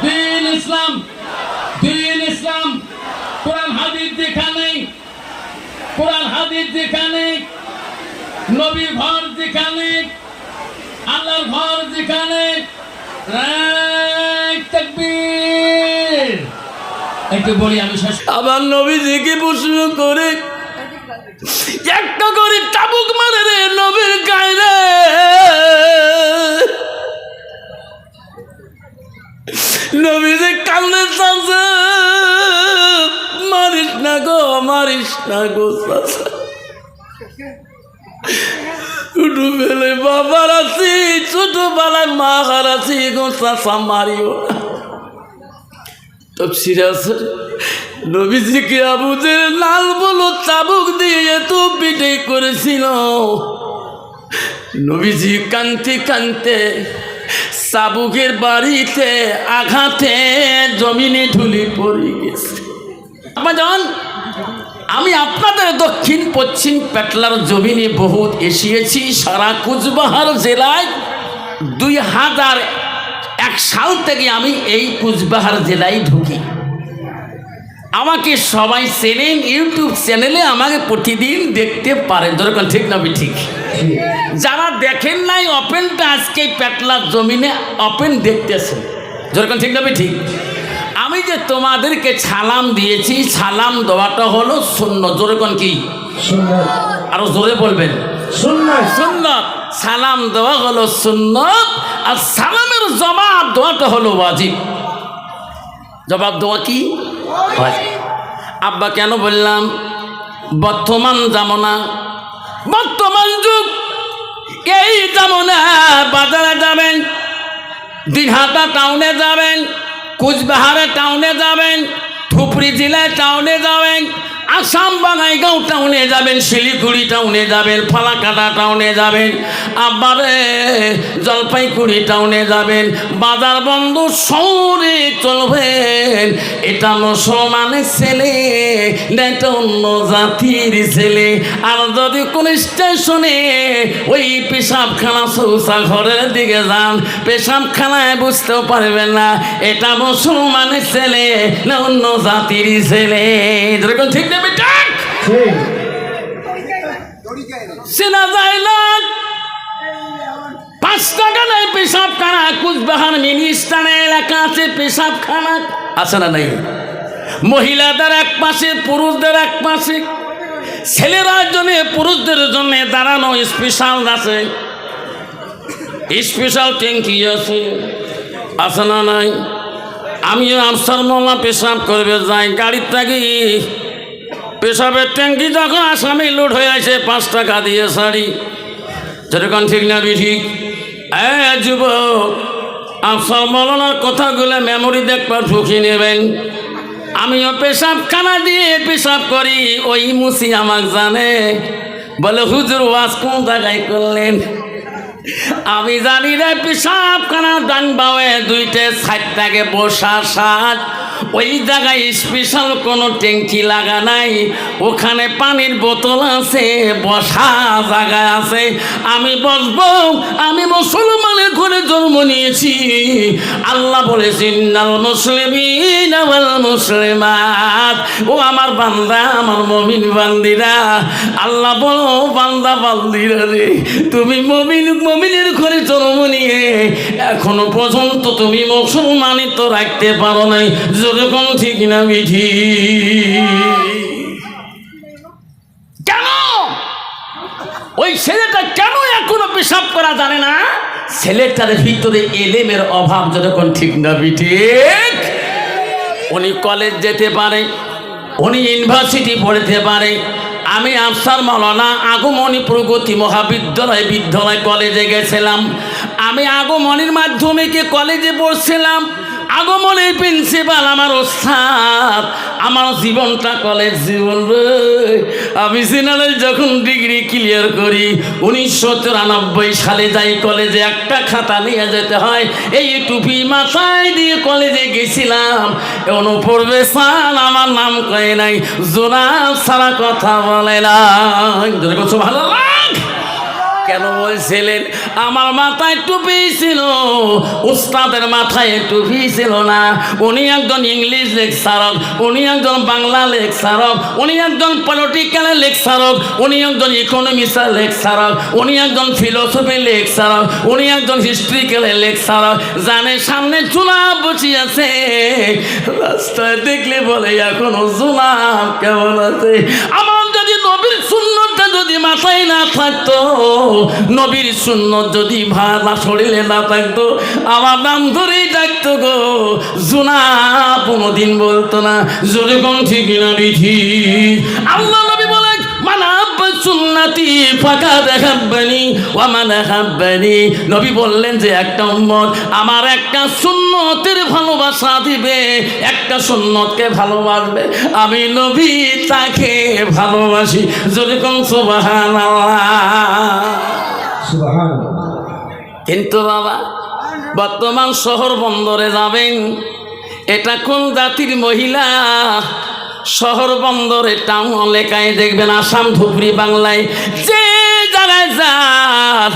দিন ইসলাম, দিন ইসলাম। কোরআন হাদিস যেখানে, কোরআন হাদিস যেখানে, নবীর ঘর যেখানে, আল্লাহর ঘর যেখানে, তাকবীর। একটু বলি আমি শেষ। আমার নবীজিকে প্রশ্ন করে একটা করে চাবুক মারে রে নবীর গায়ে রে। নবীজি কান্দে চাচা, মারিস না গো, মারিস না গো চাচা। ছোটবেলায় বাবার আছি, ছোটবেলায় মা হারাছি গো চাচা, মারিও না। তফসিরে আছে নবীজিকে আবু জেহেল লাল বলো চাবুক দিয়ে এত পিটাই করেছিল। নবীজি কানতে কানতে চাবুকের বাড়িতে আঘাতে জমিনে ঢুলে পড়ে গেছে। আমি আপনাদের দক্ষিণ পশ্চিম পেটলার জমিনে বহুত এসিয়েছি। সারা কুচবিহার জেলায় 2001 সাল থেকে আমি এই কুচবিহার জেলায় ঢুকি। আমাকে সবাই চেনেন, ইউটিউব চ্যানেলে আমাকে প্রতিদিন দেখতে পারেন। যেরকম ঠিক না ঠিক? যারা দেখেন নাই ওপেনটা আজকে পেটলার জমিনে ওপেন দেখতেছেন। যেরকম ঠিক না ঠিক? আমি যে তোমাদেরকে সালাম দিয়েছি, সালাম দেওয়াটা হলো সুন্নাত। যেরকম কি আরো জোরে বলবেন? সুন্নাত। সুন্নাত। সালাম দেওয়া হলো সুন্নাত, আর সালামের জবাব দেওয়াটা হলো ওয়াজিব। জবাব দেওয়া কি ওয়াজিব। আব্বা কেন বললাম? বর্তমান জামানা, বর্তমান যুগ, এই জামানা বাজারে যাবেন, দিনহাটা টাউনে যাবেন, কুচবিহারে টাউনে যাবেন, ধুপড়ি জেলায় টাউনে যাবেন, আসাম বাঙাইগাঁও টাউনে যাবেন, শিলিগুড়ি টাউনে যাবেন, ফালাকাটা টাউনে যাবেন, আবারে জলপাইগুড়ি টাউনে যাবেন, বাজার বন্ধ শহরে চলবেন। এটা মুসলমানের ছেলে না এটা অন্য জাতির ছেলে। আর যদি কোন স্টেশনে ওই পেশাবখানা শৌচা ঘরের দিকে যান, পেশাবখানায় বুঝতেও পারবেন না এটা মুসলমানের ছেলে না অন্য জাতির ছেলে। যেরকম ঠিক না বেটা? চেনা যায় না। 5 টাকা নাই পেশাবখানা। কুচবিহার মিনি স্টানে এলাকা আছে, পেশাবখানা আছে না নাই? মহিলাদের এক পাশে, পুরুষদের এক পাশে, ছেলেরা জন্য পুরুষদের জন্য দাঁড়ানো স্পেশাল আছে, স্পেশাল ট্যাঙ্কি আছে, আছে না নাই? আমিও আফসার মোল্লা পেশাব করবে যাই, গাড়ির থাকি পেশাবের ট্যাঙ্কি যখন আসামি লোড হয়ে আসে 5 টাকা দিয়ে শাড়ি। যেরকম ঠিক না ঠিক? যুবক, আফসার মৌলানার কথাগুলো মেমোরি দেখবার ঢুকিয়ে নেবেন। আমিও পেশাবখানা দিয়ে পেশাব করি, ওই মুসি আমাকে জানে, বলে হুজুর ওয়াজ কোন জায়গায় করলেন? আমি জানি রে পেশাবখানা ডান বাওয়ে 2টে সাইড থাকে বসা সাত, ওই জায়গায় স্পেশাল কোনো ট্যাঙ্কি লাগা নাই, ওখানে পানির বোতল আছে, বসা জায়গা আছে। আমি বসবো, আমি মুসলমানের ঘরে জন্ম নিয়েছি। আল্লাহ বলেছেন ইন্নাল মুসলিমিনা ওয়াল মুসলিমাত, ও আমার বান্দা, আমার মুমিন বান্দিরা। আল্লাহ বলো বান্দা বান্দিরা রে, তুমি মুমিনের ঘরে জন্ম নিয়ে এখনো পর্যন্ত তুমি মুসলমানই তো রাখতে পারো নাই। যেরকম ঠিক না বিধি? কেন ওই ছেলেটা কেন এখনো পেশাব করা জানে না? ছেলেটার ভিতরে এলেমের অভাব। যেরকম ঠিক না বিধি? উনি কলেজ যেতে পারে, উনি ইউনিভার্সিটি পড়তে পারে। আমি আফসার মাওলানা আগমনী প্রগতি বিদ্যালয় কলেজে গেছিলাম। আমি আগমনীর মাধ্যমিকে কলেজে পড়ছিলাম। আগমনের প্রিন্সিপাল আমার ওস্তাদ। আমার জীবনটা কলেজ জীবন রে। আমি জেনারেল যখন ডিগ্রি ক্লিয়ার করি 1993 সালে যাই কলেজে, একটা খাতা নিয়ে যেতে হয়, এই টুপি মাথায় দিয়ে কলেজে গেছিলাম। এমন পড়বে সাল আমার নাম কয়ে নাই, জোনাব সারা কথা বলে না। ভালো লাগ কেন বলছিলেন? আমার মাথায় টুপি ছিল, উস্তাদের মাথায় টুপি ছিল না। উনি একজন ইংলিশ লেকচারক, উনি একজন বাংলা লেকচারক, উনি একজন পলিটিক্যাল লেকচারক, উনি একজন ইকোনমিক্সের লেকচারক, উনি একজন ফিলোসফি লেকচারক, উনি একজন হিস্ট্রিক্যাল লেকচারক। জানে সামনে জুনাব বসিয়াছে, রাস্তায় দেখলে বলে এখনো জুনাব কেমন আছে। আমার যদি নবীর সুন্নতটা যদি মাথায় না থাকতো, নবীর সুন্নত যদি ভাড়া শরীরে না থাকতো, আমার নাম ধরেই ডাকতো গো জুনাব, কোনোদিন বলতো না। জোরে কোন ঠিক না বিধি। আল্লাহ নবী বলে মানাব সুন্নতি ফাঁকা দেখাবেনি ওয়া মানে হাব্বানি। নবী বললেন যে একটা উম্মত আমার একটা সুন্নতের ভালোবাসা দিবে, একটা সুন্নতকে ভালোবাসবে, আমি নবী তাকে ভালোবাসি। যদি কোন সুবহানাল্লাহ। কিন্তু বাবা বর্তমান শহর বন্দরে যাবেন, এটা কোন জাতির মহিলা? শহর বন্দরে টাউন এলাকায় দেখবেন, আসাম ধুবড়ি বাংলায় যে যারা যার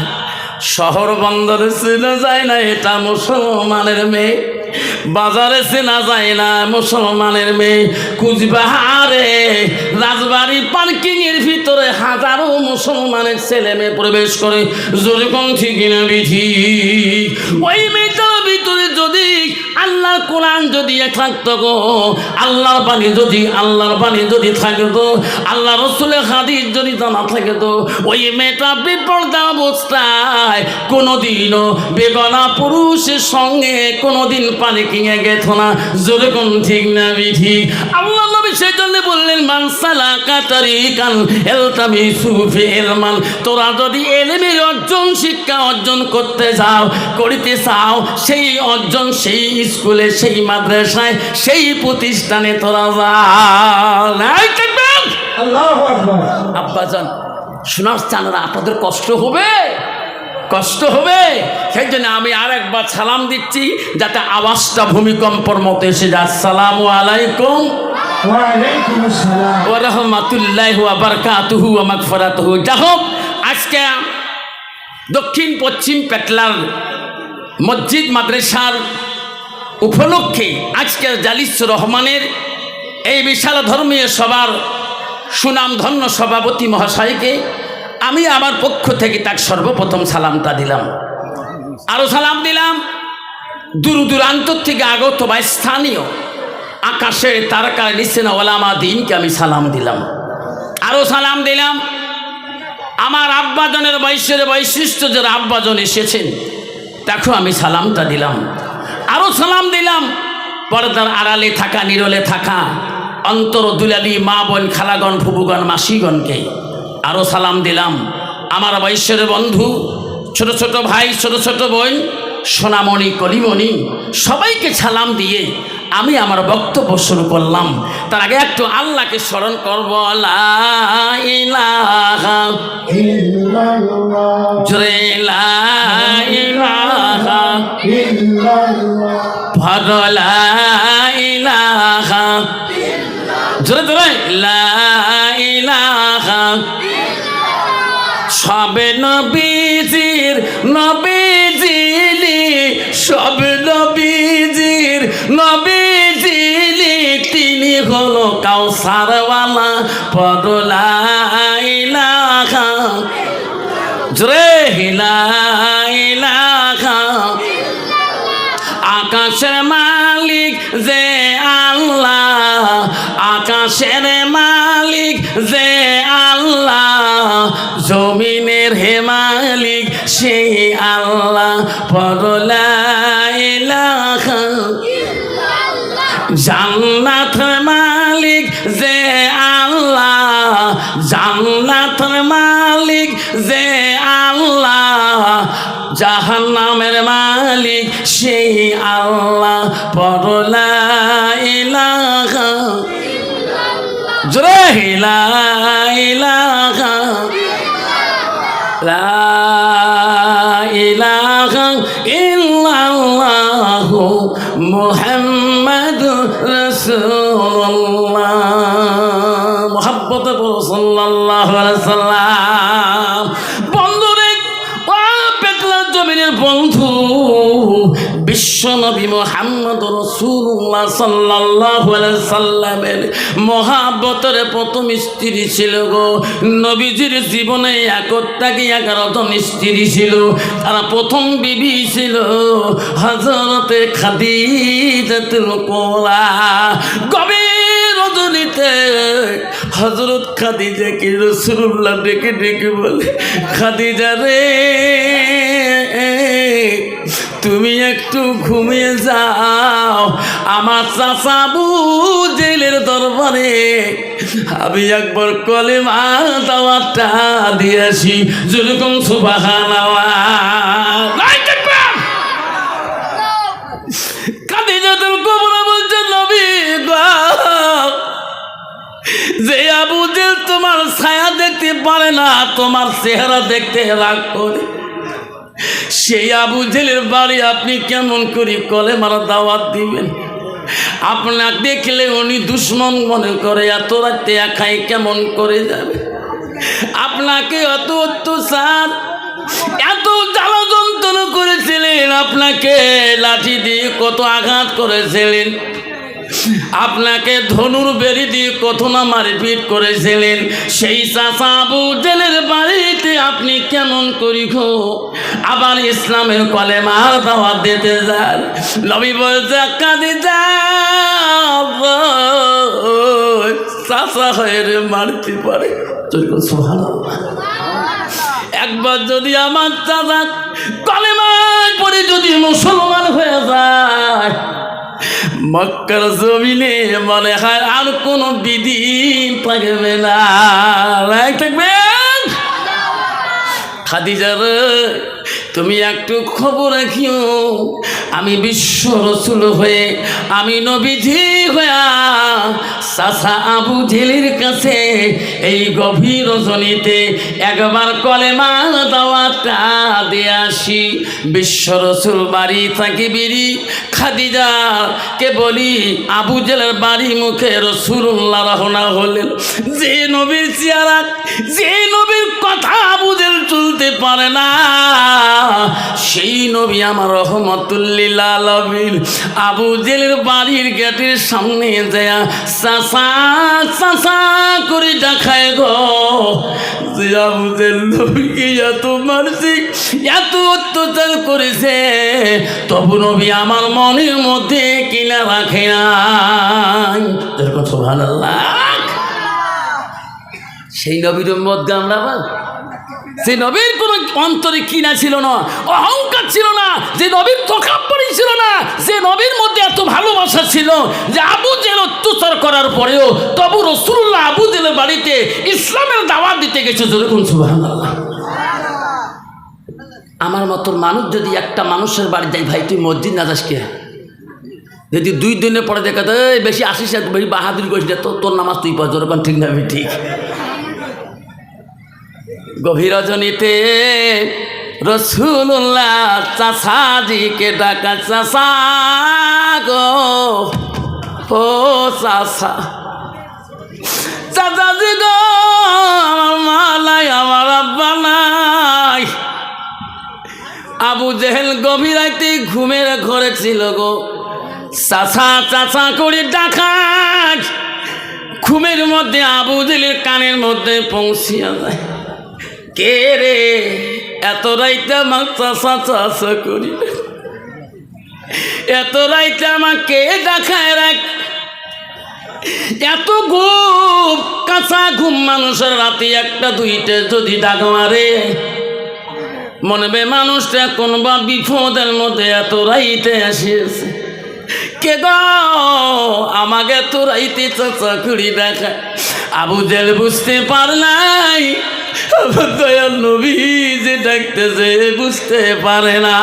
শহর বন্দরে চেনা যায় না এটা মুসলমানের মেয়ে, বাজারে চেনা যায় না মুসলমানের মেয়ে। কুচবিহারে রাজবাড়ি পার্কিং এর ভিতরে হাজারো মুসলমানের ছেলে মেয়ে প্রবেশ করে। যেরকম ঠিক না বিধি। ওই মেয়েটার ভিতরে যদি আল্লাহর কোরআন যদি থাকতো গো, আল্লাহর বাণী যদি থাকতো, আল্লাহ রসুলের হাদিস যদি জানা থাকতো, ওই মেয়েটা বিপর্দা অবস্থায় কোনোদিনও বেগনা পুরুষের সঙ্গে কোনোদিন পার্কিংয়ে গেত না। যেরকম ঠিক না বিধি। আল্লাহ নবী সেই জন্য বললেন মান সালাকা তারিকান ইলতামিসু ফিহি ইলমান। তোরা যদি ইলমের অর্জন শিক্ষা অর্জন করতে যাও, করিতে চাও, সেই অর্জন সেই স্কুলে, সেই মাদ্রাসায়, সেই প্রতিষ্ঠানে তোরা যাও। আল্লাহু আকবার। আব্বাজান শোনার চান না, আপনাদের কষ্ট হবে, কষ্ট হবে। সেই জন্য আমি আর একবার সালাম দিচ্ছি যাতে আওয়াজটা ভূমিকম্পর মতো এসে যায়। আসসালামু আলাইকুম ওয়া আলাইকুমুস সালাম ওয়া রাহমাতুল্লাহি ওয়া বারাকাতুহু ওয়া মাগফিরাতুহু। যাই হোক, আজকে দক্ষিণ পশ্চিম পেটলার মসজিদ মাদ্রাসার উপলক্ষে আজকে জালিস রহমানের এই বিশাল ধর্মীয় সভার সুনামধন্য সভাপতি মহাশয়কে আমি আমার পক্ষ থেকে তার সর্বপ্রথম সালামটা দিলাম। আরও সালাম দিলাম দূর দূরান্ত থেকে আগত বা স্থানীয় আকাশে তারকার নিচেনা ওলামা দিনকে আমি সালাম দিলাম। আরও সালাম দিলাম আমার আব্বাজনের বৈশিষ্ট্য যারা আব্বাজন এসেছেন তাকেও আমি সালামটা দিলাম। আরও সালাম দিলাম পর্দার আড়ালে থাকা, নিরলে থাকা অন্তর দুলালি মা বোন, খালাগণ, ফুবুগণ, মাসিগণকে। আরও সালাম দিলাম আমার বৈশ্যের বন্ধু, ছোট ছোট ভাই, ছোট ছোট বোন, সোনামণি, কলিমণি, সবাইকে সালাম দিয়ে আমি আমার বক্তব্য শুরু করলাম। তার আগে একটু আল্লাহকে স্মরণ করব। লা ইলাহা ইল্লাল্লাহ জোরে লা ইলাহা ইল্লাল্লাহ ভালো লা ইলাহা জোরে জোরে লা ইলাহা। সবে নবীজির নবীজিলি, সব নবীজির নবীজিলি, তিনি হলো কাউসারওয়ালা। পড়ো লা ইলাহা জোরে লা ইলাহা। আকাশের মালিক যে আল্লাহ, আকাশের মালিক যে আল্লাহ, জমিনের হে মালিক সেই আল্লাহ। পড়ো লা ইলাহা। জান্নাতের মালিক যে আল্লাহ, জান্নাতের মালিক যে আল্লাহ, জাহান্নামের মালিক সেই আল্লাহ। পড়ো লা ইলাহা জোরে লা ইলাহা। লা ইলাহা ইল্লাল্লাহু মুহাম্মাদুর রাসূলুল্লাহ। মুহাব্বতে পড়ো সাল্লাল্লাহু আলাইহি সাল্লাম। বন্ধুরে বিশ্বনবী মুহাম্মদ রাসূলুল্লাহ সাল্লাল্লাহু আলাইহি সাল্লামের মহাব্বতের প্রথম স্ত্রী ছিল গো। নবীজির জীবনে 11 জন স্ত্রী ছিল, তারা প্রথম বিবি ছিল হযরতে খাদিজাতুল কুবরা। গভীর রজনীতে হযরত খাদিজাকে রাসূলুল্লাহ ডেকে ডেকে বলে, খাদিজা রে, তুমি একটু ঘুমিয়ে যাও, আমার চাচা আবু জেলের দরবারে আমি একবার কলেমা দাওয়াতটা দিয়ে আসি। যেরকম সুবহানাল্লাহ। খাদিজাতুল কুবরা বলছে, নবী গো, যে আবু জেল তোমার ছায়া দেখতে পারে না, তোমার চেহারা দেখতে রাগ করে, সেই আবু জেলের বাড়ি আপনি কেমন করে কলেমার দাওয়াত দিবেন? আপনাকে দেখলে উনি দুশ্মন মনে করে, এত রাতে একাই কেমন করে যাবে? আপনাকে অত অত্যাচার, এত জ্বালা যন্ত্রণা করেছিলেন, আপনাকে লাঠি দিয়ে কত আঘাত করেছিলেন, আপনাকে ধনুর বেরি দিয়ে কত না মারপিট করেছিলেন, সেই চাচা আবু জেলের বাড়িতে আপনি কেমন করি গো আবার ইসলামের কলেমার দাওয়াত দিতে যান? নবী বলছে, খাদিজা চাচা হয়ে মারতে পারে, সুবহানাল্লাহ। একবার যদি আমার চাচা কলেমার পরে যদি মুসলমান হয়ে যায়, মক্কার জমিনে মনে হয় আর কোনো বিধি থাকবে না। থাকবেন খাদিজা রে, তুমি একটু খবর রাখিও, আমি বিশ্ব রসুল হয়ে, আমি নবীজি হইয়া চাচা আবু জেলের কাছে এই গভীর রজনীতে একবার কলেমা দাওয়াতটা দিয়ে আসি। বিশ্ব রসুল বাড়ি থাকি বেরি খাদিজা কে বলি, আবু জেলের বাড়ি মুখে রসুল্লাহ রওনা হলেন। যে নবীর চেহারা, যে নবীর কথা আবু জেল চলতে পারে না, সেই নবী আমার রহমতুল্লিল আলামিন আবু জেলের বাড়ির গেটের সামনে যায় চাচা চাচা করে দেখায় গো, যে আবু জেল নবীকে এত মারছে, এত অত্যাচার করেছে, তবু নবী আমার মনের মধ্যে কিনা রাখে নাই। সুবহানাল্লাহ। সেই নবীর মধ্যে আমরা, যে নবীর কোনো অন্তরে কিনা ছিল না, অহংকার ছিল না, যে নবীর তকাব্বুরি ছিল না, যে নবীর মধ্যে এত ভালোবাসা ছিল যে আবু জেল অত্যাচার করার পরেও তবু রাসূলুল্লাহ আবু জেলের বাড়িতে ইসলামের দাওয়াত দিতে গেছে। যেরকম সুবহানাল্লাহ। আমার মতো মানুষ যদি একটা মানুষের বাড়ি যাই, ভাই তুই মসজিদ না যাস কে? যদি 2 দিনে পরে দেখা যায় বেশি আসিস, বেশি বাহাদুরি করিস না, তোর নামাজ তুই পড়। যেরকম ঠিক না? ঠিক। গভীর রজনীতে রসুল্লাহ চাচাজিকে ডাকা, চাচা গো, ও চাচা, চাচাজি গো, আমার মা নাই, আমার আব্বা নাই। আবু জেহেল গভীর রাতে ঘুমের ঘরে ছিল গো, চাচা চাচা করে ডাকা ঘুমের মধ্যে আবু জেলের কানের মধ্যে পৌঁছিয়া যায়। কে রে এত রাইতে আমার চাচা চাচা করি, এত রাইতে আমাকে দেখায় রাখ, এত ঘুম, কাঁচা ঘুম মানুষের রাতে 1টা 2টে যদি ডাক মারে, মনে হবে মানুষটা কোন বা বিপদের মধ্যে এত রাইতে আসিয়েছে। কে গো আমাকে এত রাইতে চাচা করি দেখায়? আবু জেল বুঝতে পারলাই, দয়াল নবী যে ডাকতেছে বুঝতে পারে না।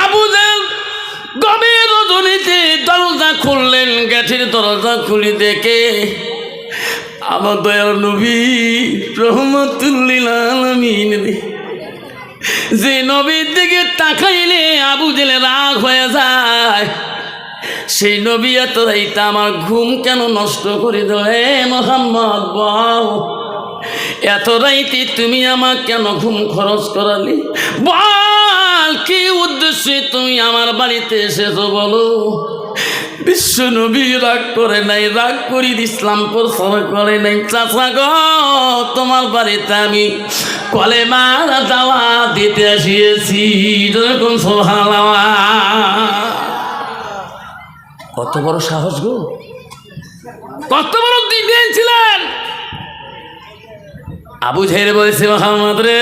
আবু জেল গভীর রজনীতে দরজা খুললেন, গেটের দরজা খুলি দেখে আমার দয়াল নবী রহমতুল্লিল আলামিন, যে নবীর দিকে তাকাইলে আবু জেলে রাগ হয়ে যায়, সেই নবী এত রাইতে আমার ঘুম কেন নষ্ট করে দেয়? মোহাম্মদ বল, এত রাইতে তুমি আমার কেন ঘুম খরচ করালি? বল নিশ্চয়ই তুমি আমার বাড়িতে এসেছো বলো। বিশ্ব নবী রাগ করে নাই, রাগ করি ইসলাম প্রচার করে নাই। চাচা গো, তোমার বাড়িতে আমি কলেমার দাওয়াত দিতে আসিয়েছি। এরকম সুবহানাল্লাহ। কত বড় সাহস গো, কত বড় দিয়েছিলেন। আবু জেহেল বলেছে, মুহাম্মদ রে,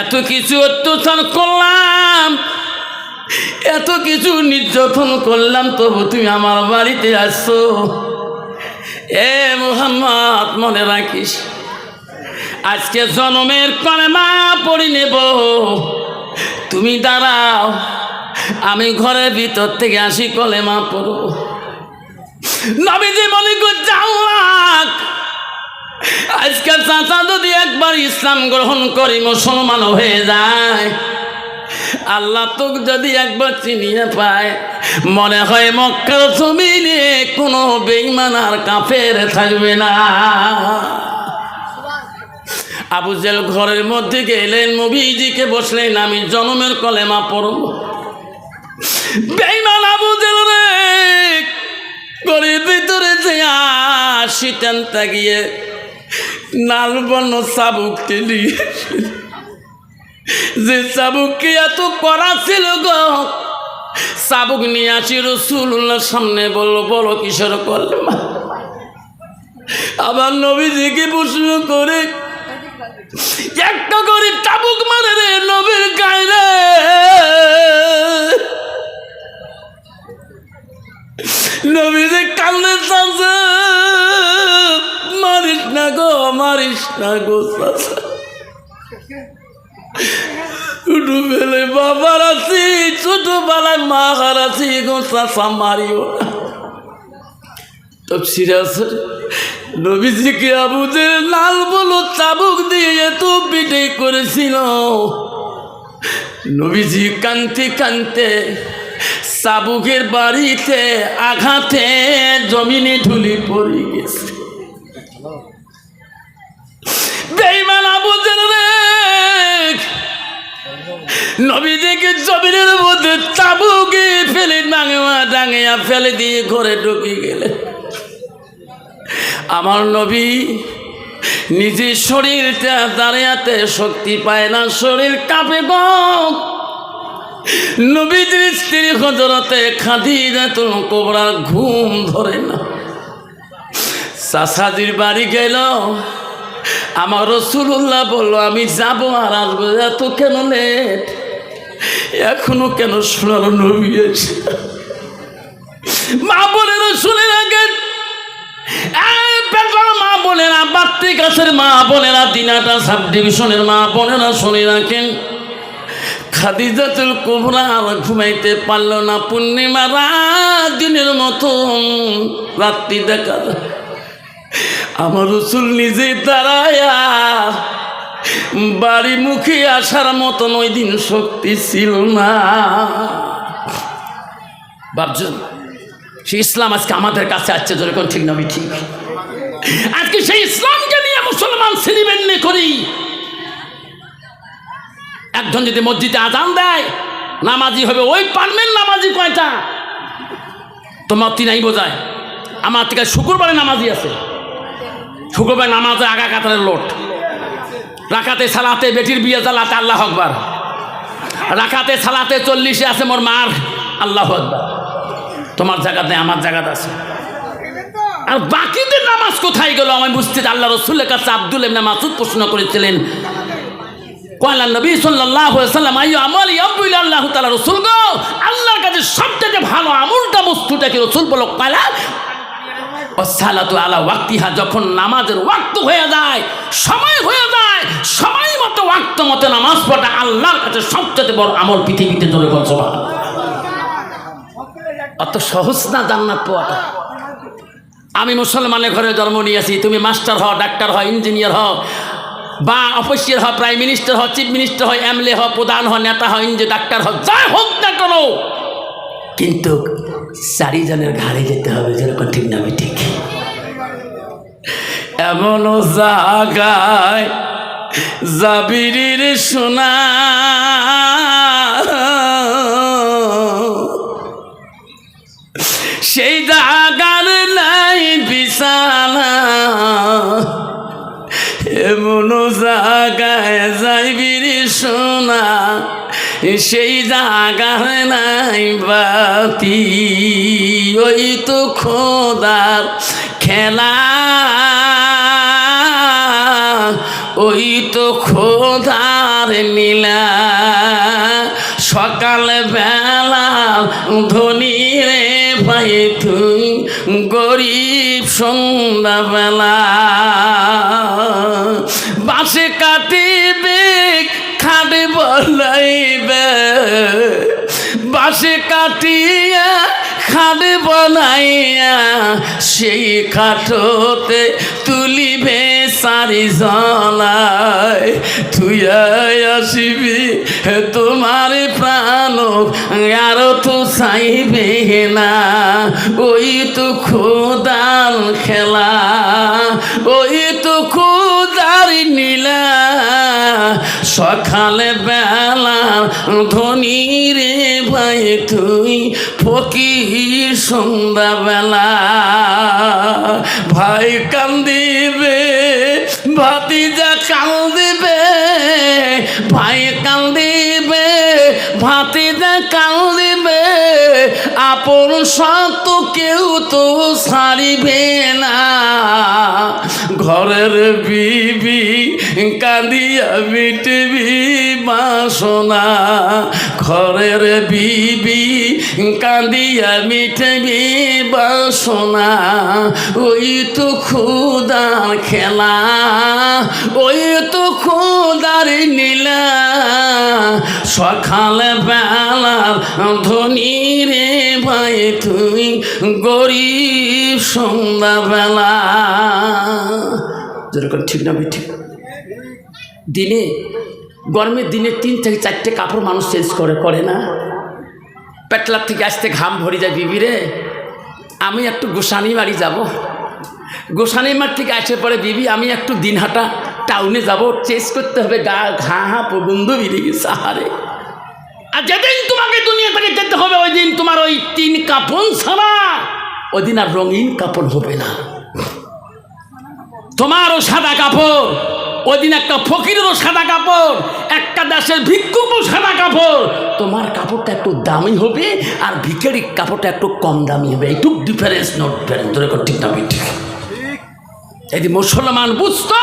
এত কিছু অত্যাচার করলাম, এত কিছু নির্যাতন করলাম, তবু তুমি আমার বাড়িতে আসছো। এ মুহাম্মদ, মনে রাখিস, আজকে জনমের কলেমা পড়ি নেব। তুমি দাঁড়াও, আমি ঘরের ভিতর থেকে আসি, কলেমা পড়ো। নবীজি মনে করে যাও, আজকে চাচা যদি একবার ইসলাম গ্রহণ করি, মুসলমান হয়ে যায়, আল্লাহ তোকে যদি একবার চিনিয়ে পায়, মনে হয় মক্কার জমিনে কোনো বেঈমান আর কাফের থাকবে না। আবু জেহেল ঘরের মধ্যে গেলেন, নবীজিকে বসলেন, আমি জনমের কলেমা পড়ব। বেঈমান আবু জেহেল রে, ঘরের ভিতরে যে আসিতেন তাকিয়ে লাল বর্ণ চাবুকটি নিয়ে, যে চাবুককে এত করা ছিল গো, চাবুক নিয়ে আসি রাসূলুল্লাহর সামনে, বললো বলো কিসের কলেমা। আবার নবীজিকে প্রশ্ন করে, একটা করে চাবুক মারে রে নবীর গায়ে রে। নবীজি কান্দে, চাচা মারিস না গো, মারিস না গো চাচা, ছোটবেলায় বাবার আছি, ছোটবেলায় মা হারাছি গো চাচা, মারিও না। তাফসীরে আছে, নবীজিকে আবু জেহেল লাল বলো চাবুক দিয়ে এত পিটাই করেছিল, নবীজি কাঁদতে কাঁদতে চাবুকের বাড়িতে আঘাতে জমিনে ঢুলি পড়ে গেছে। বেঈমান আবু জেহেল রে, নবীজিকে জমিনের মধ্যে চাবুকে ফেলে ডাঙিয়া ফেলে দিয়ে ঘরে ঢুকে গেলে। আমার নবী নিজের শরীরটা দাঁড়াতে শক্তি পায় না, শরীর কাঁপে গো। নবীজির স্ত্রী হযরতে খাদিজাতুল কুবরার ঘুম ধরে না। চাচাজির বাড়ি গেল, আমার রাসূলুল্লাহ বলল আমি যাবো আর আসবো, এত কেন লেট, এখনো কেন সোনার নবী এসে। মা বোনেরা শুনে রাখেন, মা বোনেরা, বাত্তি গাছের মা বোনেরা, দিনাটা সাব ডিভিশনের মা বোনেরা শুনে রাখেন, খাদিজাতুল কুবরা আর ঘুমাইতে পারল না। পূর্ণিমা রাত দিনের মতন রাত্রি দেখা যায়। আমার রাসূল নিজে দাঁড়ায়া বাড়ি মুখে আসার মতন ওই দিন শক্তি ছিল না। ভাবছেন সেই ইসলাম আজকে আমাদের কাছে আসছে, যেরকম ঠিক না ঠিক, আজকে সেই ইসলামকে নিয়ে মুসলমান সেলিব্রেট করি। একজন যদি মসজিদে আজান দেয়, নামাজি হবে, ওই পারবেন নামাজি কয়টা তোমার তিনাই বোঝায়। আমার থেকে শুক্রবারে নামাজি আছে, শুক্রবার নামাজে আগা কাতারের লোট, রাকাতে সালাতে বেটির বিয়ে জ্বালাতে আল্লাহ আকবার, রাকাতে সালাতে 40 আছে মোর মার আল্লাহ আকবার। তোমার জায়গাতে আমার জায়গাতে আছে, আর বাকিদের নামাজ কোথায় গেল আমি বুঝতে। আল্লাহ রাসূলের কাছে আব্দুল ইবনে মাসউদ প্রশ্ন করেছিলেন, কয়লা নবী সাল্লাল্লাহু আলাইহি ওয়াসাল্লাম আইয়ু আমালি আব্বু ইল্লাল্লাহু তাআলা, রাসূল গো আল্লাহর কাছে সবথেকে ভালো আমলটা বস্তুটা কি? রাসূল বলল কয়লা সালাতু আলা ওয়াক্তিহা, যখন নামাজের ওয়াক্ত হয়ে যায়, সময় হয়ে যায়, সময় মতো ওয়াক্ত মতো নামাজ পড়া আল্লাহর কাছে সবচেয়ে বড় আমল পৃথিবীতে। জোরে বল সুবহানাল্লাহ। অত সহজ না জান্নাত পাওয়াটা। আমি মুসলমানের ঘরে জন্ম নিয়েছি, তুমি মাস্টার হও, ডাক্তার হও, ইঞ্জিনিয়ার হও, বা অফিসিয়াল হও, প্রাইম মিনিস্টার হও, চিফ মিনিস্টার হও, এমএলএ হও, প্রধান হও, নেতা হও, ডাক্তার হও, যাই হোক না কেন, কিন্তু 4 জনের ঘাড়ে যেতে হবে। যেরকম ঠিক না ঠিক, এমন জাগায় যাবির সোনা সেই জাগার নাই বাতি, ওই তো খোদার খেলা, ওই তো খোদার নীলা। সকাল বেলা ধনী রে ভাই তুই গরিব সন্ধ্যাবেলা। বাসে কাটিবে খাট বলাইবে, বাসে কাটিয়া খাট বনাইয়া সেই খাটতে তুলিবে সারি জলায়। তুই আসিবি তোমার প্রাণ আর তো চাইবে না, ওই তো খোদার খেলা, ওই তো খোদার নীলা। সকালে বেলা ধনী রে ভাই তুই ফকির সন্ধ্যাবেলা। ভাই কান্দিবে ভাতিজা কান্দিবে, ভাই কান্দিবে ভাতিজা কান্দিবে, আপন সত কেউ তো ছাড়িবে না। ঘরের বিবি কাঁদিয়া মিটবি বাসনা, ঘরের বিবি কাঁদিয়া মিটবি বাসনা। ওই তো খোদার খেলা, ওই তো খোদার নীলা। সকাল বেলার ধনী রে ভাই তুই গরিব সন্ধ্যাবেলা। যেরকম ঠিক না ঠিক? দিনে গরমের দিনে 3 থেকে 4টে কাপড় মানুষ চেঞ্জ করে না? পেটলার থেকে আসতে ঘাম ভরে যায়। বিবি রে আমি একটু গোসানি বাড়ি যাব, গোসানি মাঠ থেকে আসে পরে বিবি আমি একটু দিনহাটা টাউনে যাব, চেঞ্জ করতে হবে, গা ঘা প্রবন্ধ বেরিয়ে গেছে। আহারে, আর যেদিন তোমাকে দুনিয়া থেকে যেতে হবে ওই দিন তোমার ওই 3 কাপড় ছাড়া ওই দিন আর রঙিন কাপড় হবে না। তোমারও সাদা কাপড়, ওই দিন একটা ফকিরেরও সাদা কাপড়, একটা দেশের ভিক্ষুকও সাদা কাপড়। তোমার কাপড়টা একটু দামি হবে আর ভিখারির কাপড়টা একটু কম দামি হবে। একটু ডিফারেন্স, নোট ডিফারেন্স। ধরে ঠিক না ঠিক? যদি মুসলমান বুঝতো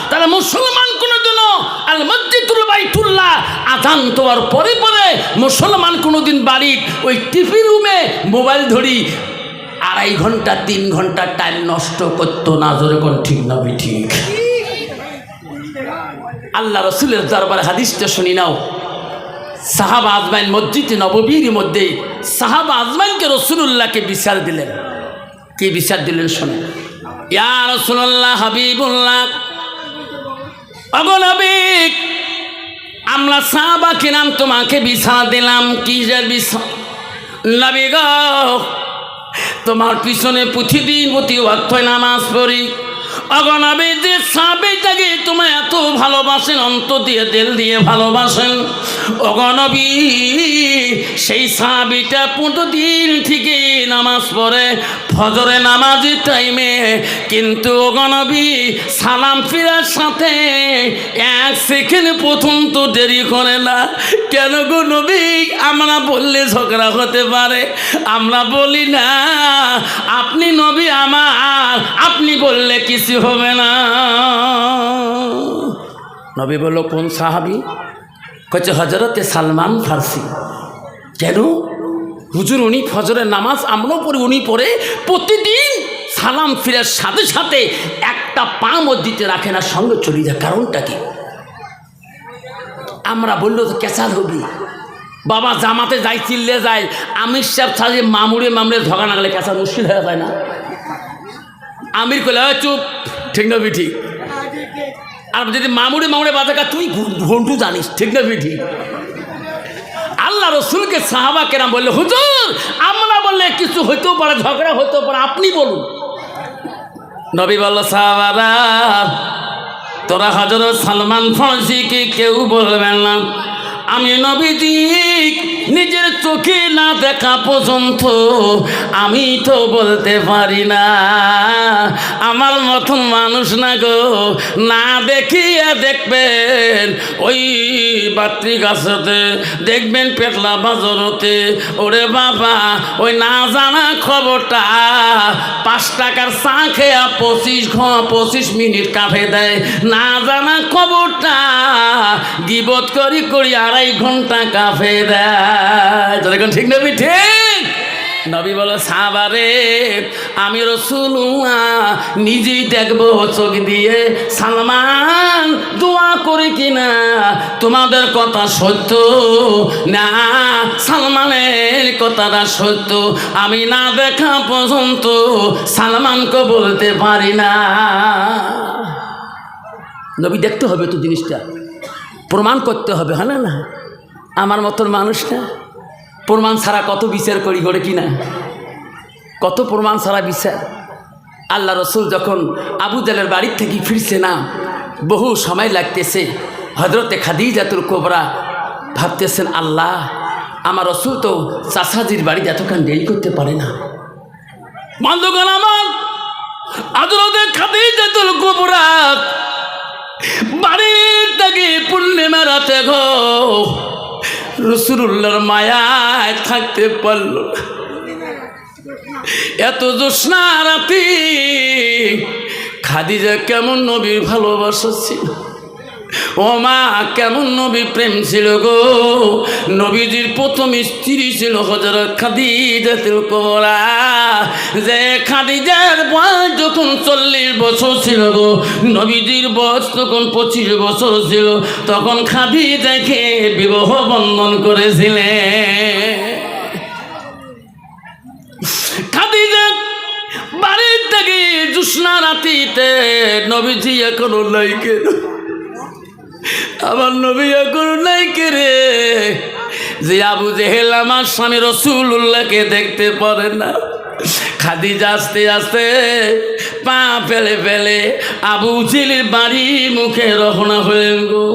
তাহলে মুসলমান কোনোদিন আল মসজিদুল বাইতুল্লাহ আযান দেওয়ার পরে পরে মুসলমান কোনোদিন বাড়ির ওই টিভি রুমে মোবাইল ধরি 2.5 ঘন্টা 3 ঘন্টা টাইম নষ্ট করতো না। জোরে কোন ঠিক না ঠিক? আল্লাহ রসুলের দরবারে হাদিসটা শুনি নাও। সাহাবা আজমাইন মসজিদে নববীর মধ্যে সাহাবা আজমাইনকে রসুলুল্লাহকে বিচার দিলেন। কি বিচার দিলেন শোনেন। ইয়া রাসূলুল্লাহ, হাবিবুল্লাহ, ওগো নবী, আমরা সাহাবা কিরাম তোমাকে বিচার দিলাম। কিসের বিচার? নবী গো, তোমার পিছনে প্রতিদিন প্রতি ওয়াক্ত নামাজ পড়ি। অগণবে যে সাহাবীটাকে তোমায় এত ভালোবাসেন, অন্ত দিয়ে দিল দিয়ে ভালোবাসেন, অগণবী সেই সাহাবীটা 15 দিন থেকে নামাজ পড়ে ফজরে নামাজের টাইমে, কিন্তু অগণবী সালাম ফিরার সাথে 1 সেকেন্ড পর্যন্ত দেরি করে না। কেন গো নবী? আমরা বললে ঝগড়া হতে পারে, আমরা বলি না। আপনি নবী আমার, আপনি বললে কিছু হবে না। নবী বলল কোন সাহাবী? কচ্ছে হযরতে সালমান ফার্সি। কেন? হুজুর উনি ফজরের নামাজ আমরাও পড়ি, উনি পড়ে প্রতিদিন সালাম ফিরার সাথে সাথে একটা পা মসজিদে রাখে না, সঙ্গে চলে যায়। কারণটা কি? আমরা বললো তো কেসাল হবি বাবা, জামাতে যাই চিল্লে যায়, আমির সাহেব সাজে মামুড়ে ঝগড়া না গেলে কেসাল মুশকিল হয়ে যায় না? আমির কইলে চুপ, ঠিক না ঠিক? আর যদি মামুড়ে বাজাকা তুই ঘন্টু জানিস, ঠিক না ঠিক? আল্লাহ রসুলকে সাহাবা কেরাম বললে হুজুর আমরা বললে কিছু হইতেও পারে, ঝগড়া হইতেও পারে, আপনি বলুন। নবী বলল সাহাবারা, তোরা হযরত সালমান ফার্সিকে কেউ বলবেন না, আমি নবীজি নিজের চোখে না দেখা পর্যন্ত আমি তো বলতে পারি না। আমার মতন মানুষ না গো, না দেখিয়া দেখবেন ওই বাত্রি গাছতে, দেখবেন পেটলা বাজারতে, ওরে বাবা ওই না জানা খবরটা 5 টাকার চা খেয়া 25 মিনিট কাটে দেয়। না জানা খবরটা গিবত করি 2.5 ঘন্টা কাফে দেয়। যখন ঠিক নবী ঠিক। নবী বলে সাহাবারে আমি রাসূলুল্লাহ নিজেই দেখবো চোখ দিয়ে সালমান দোয়া করে কিনা তোমাদের কথা সত্য না সালমানের কথাটা সত্য। আমি না দেখা পর্যন্ত সালমানকে বলতে পারি না। নবী দেখতে হবে তো জিনিসটা, প্রমাণ করতে হবে, হ্যাঁ না? আমার মতন মানুষ না, প্রমাণ ছাড়া কত বিচার করি করে কিনা, কত প্রমাণ ছাড়া বিচার। আল্লাহ রসুল যখন আবু জাহেলের বাড়ির থেকে ফিরছে না, বহু সময় লাগতেছে। হযরতে খাদিজাতুল কুবরা ভাবতেছেন আল্লাহ আমার রসুল তো চাচাজির বাড়িতে এতক্ষণ দেরি করতে পারে না। বন্ধুগণ আমার, হযরতে খাদিজাতুল কুবরা বাড়ির থেকে পূর্ণিমা রাতে গো রাসূলুল্লাহর মায়ায় থাকতে পারল। এত জ্যোৎস্না রাতে খাদিজা কেমন নবীর ভালোবাসা ছিল, ও মা কেমন নবী প্রেম ছিল গো। নবীজির প্রথম স্ত্রী ছিল হযরত খাদিজাতুল কুবরা। যে খাদিজার বয়স যখন 40 বছর ছিল গো, নবীজির বয়স তখন 25 বছর ছিল, তখন খাদিজাকে বিবাহ বন্ধন করেছিলেন। খাদিজা বাড়ির থেকে জ্যোৎস্না রাতিতে নবীজি এখনো নাই কেন, আমার নবী এখন নাই কে রে, যে আবু জেহেল আমার স্বামী রাসূলুল্লাহকে দেখতে পারে না। খাদিজা আস্তে আস্তে পা ফেলে ফেলে আবু জেহেলের বাড়ি মুখে রওনা হলেন গো।